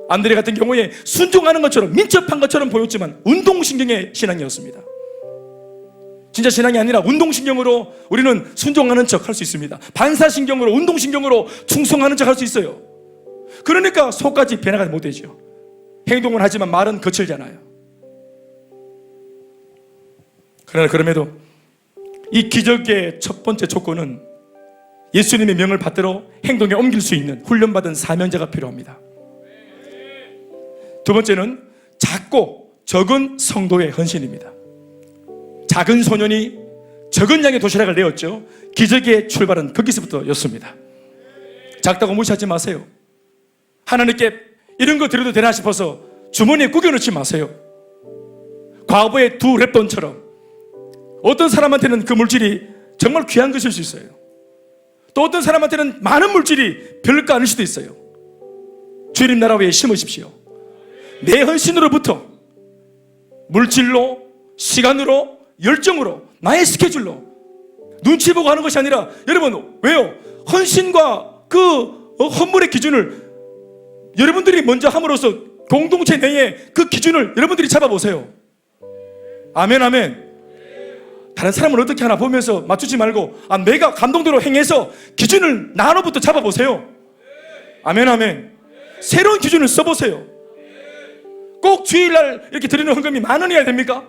안드레 같은 경우에 순종하는 것처럼, 민첩한 것처럼 보였지만 운동신경의 신앙이었습니다. 진짜 신앙이 아니라 운동신경으로 우리는 순종하는 척 할 수 있습니다. 반사신경으로, 운동신경으로 충성하는 척 할 수 있어요. 그러니까 속까지 변화가 못 되죠. 행동은 하지만 말은 거칠잖아요. 그러나 그럼에도 이 기적의 첫 번째 조건은 예수님의 명을 받들어 행동에 옮길 수 있는 훈련받은 사명자가 필요합니다. 두 번째는 작고 적은 성도의 헌신입니다. 작은 소년이 적은 양의 도시락을 내었죠. 기적의 출발은 거기서부터였습니다. 작다고 무시하지 마세요. 하나님께 이런 거 드려도 되나 싶어서 주머니에 구겨놓지 마세요. 과거의 두 랩돈처럼 어떤 사람한테는 그 물질이 정말 귀한 것일 수 있어요. 또 어떤 사람한테는 많은 물질이 별거 아닐 수도 있어요. 주님 나라 위에 심으십시오. 내 헌신으로부터 물질로, 시간으로, 열정으로, 나의 스케줄로 눈치 보고 하는 것이 아니라, 여러분 왜요? 헌신과 그 헌물의 기준을 여러분들이 먼저 함으로써 공동체 내에 그 기준을 여러분들이 잡아보세요. 아멘, 아멘. 다른 사람을 어떻게 하나 보면서 맞추지 말고, 내가 감동대로 행해서 기준을 나로부터 잡아보세요. 아멘, 아멘. 새로운 기준을 써보세요. 꼭 주일날 이렇게 드리는 헌금이 10,000원이어야 됩니까?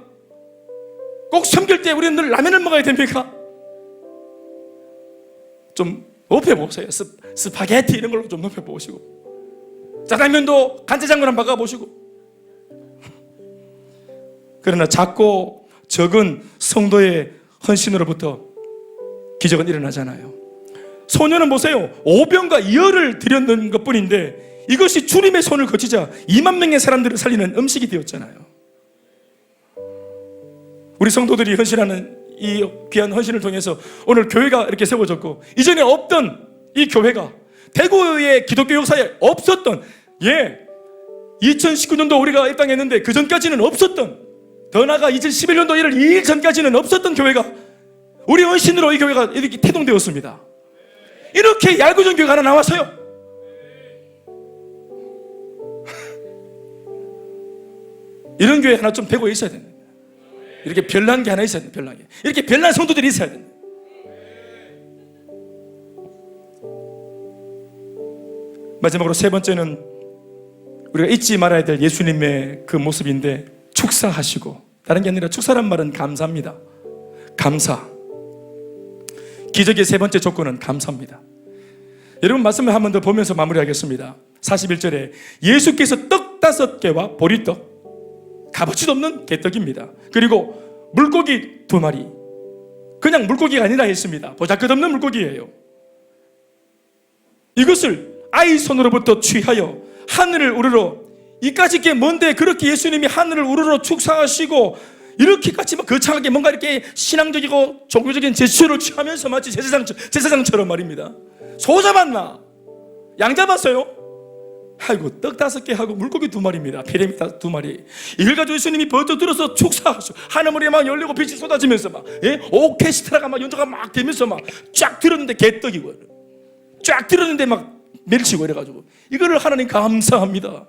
꼭 섬길 때 우리는 늘 라면을 먹어야 됩니까? 좀 높여보세요. 스파게티 이런 걸로 좀 높여보시고, 짜장면도 간짜장면 한번 바꿔보시고. 그러나 작고 적은 성도의 헌신으로부터 기적은 일어나잖아요. 소녀는 보세요. 5병과 2열을 드렸는 것 뿐인데 이것이 주님의 손을 거치자 2만 명의 사람들을 살리는 음식이 되었잖아요. 우리 성도들이 헌신하는 이 귀한 헌신을 통해서 오늘 교회가 이렇게 세워졌고, 이전에 없던 이 교회가 대구의 기독교 역사에 없었던, 2019년도 우리가 입당했는데 그 전까지는 없었던, 더 나아가 2011년도 1월 2일 전까지는 없었던 교회가 우리 헌신으로 이 교회가 이렇게 태동되었습니다. 이렇게 얄궂은 교회가 하나 나왔어요. 이런 교회 하나 좀 되고 있어야 됩니다. 이렇게 별난 게 하나 있어야 됩니다. 별난 게. 이렇게 별난 성도들이 있어야 됩니다. 마지막으로 세 번째는 우리가 잊지 말아야 될 예수님의 그 모습인데, 축사하시고, 다른 게 아니라 축사란 말은 감사입니다. 감사. 기적의 세 번째 조건은 감사입니다. 여러분 말씀을 한 번 더 보면서 마무리하겠습니다. 41절에 예수께서 떡 5개와 보리떡, 값어치도 없는 개떡입니다. 그리고 물고기 2마리, 그냥 물고기가 아니라 했습니다. 보잘것없는 물고기예요. 이것을 아이 손으로부터 취하여 하늘을 우러러, 이까짓 게 뭔데 그렇게 예수님이 하늘을 우러러 축사하시고 이렇게까지 막 거창하게 뭔가 이렇게 신앙적이고 종교적인 제스처를 취하면서 마치 제사장처럼 말입니다. 소 잡았나? 양 잡았어요? 아이고, 떡 5개 하고 물고기 2마리입니다. 피레미 2마리. 이걸 가지고 예수님이 버터 들어서 축사하시고 하늘물이 막 열리고 빛이 쏟아지면서 막, 오케스트라가 막 연주가 막 되면서 막 쫙 들었는데 개떡이고, 쫙 들었는데 막 멸치고 이래가지고, 이거를 하나님 감사합니다.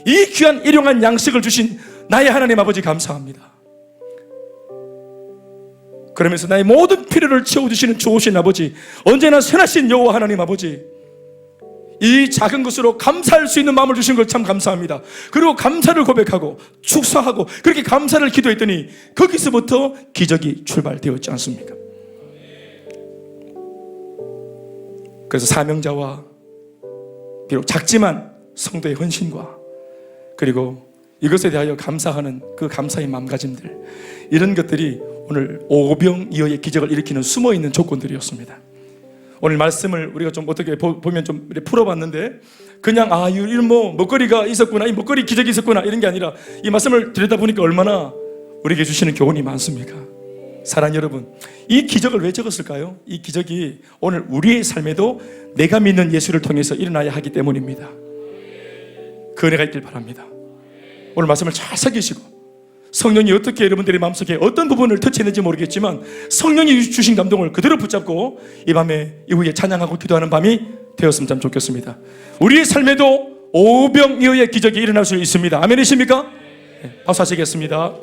이 귀한 일용한 양식을 주신 나의 하나님 아버지 감사합니다. 그러면서 나의 모든 필요를 채워주시는 좋으신 아버지, 언제나 선하신 여호와 하나님 아버지, 이 작은 것으로 감사할 수 있는 마음을 주신 걸 참 감사합니다. 그리고 감사를 고백하고 축사하고 그렇게 감사를 기도했더니 거기서부터 기적이 출발되었지 않습니까? 그래서 사명자와 비록 작지만 성도의 헌신과, 그리고 이것에 대하여 감사하는 그 감사의 마음가짐들, 이런 것들이 오늘 오병이어의 기적을 일으키는 숨어있는 조건들이었습니다. 오늘 말씀을 우리가 좀 어떻게 보면 좀 풀어봤는데, 그냥 이런 먹거리가 있었구나, 이 먹거리 기적이 있었구나 이런 게 아니라, 이 말씀을 들여다보니까 얼마나 우리에게 주시는 교훈이 많습니까? 사랑하는 여러분, 이 기적을 왜 적었을까요? 이 기적이 오늘 우리의 삶에도 내가 믿는 예수를 통해서 일어나야 하기 때문입니다. 그 은혜가 있길 바랍니다. 오늘 말씀을 잘 새기시고, 성령이 어떻게 여러분들의 마음속에 어떤 부분을 터치했는지 모르겠지만 성령이 주신 감동을 그대로 붙잡고 이 밤에 이후에 찬양하고 기도하는 밤이 되었으면 참 좋겠습니다. 우리의 삶에도 오병이어의 기적이 일어날 수 있습니다. 아멘이십니까? 박수 하시겠습니다.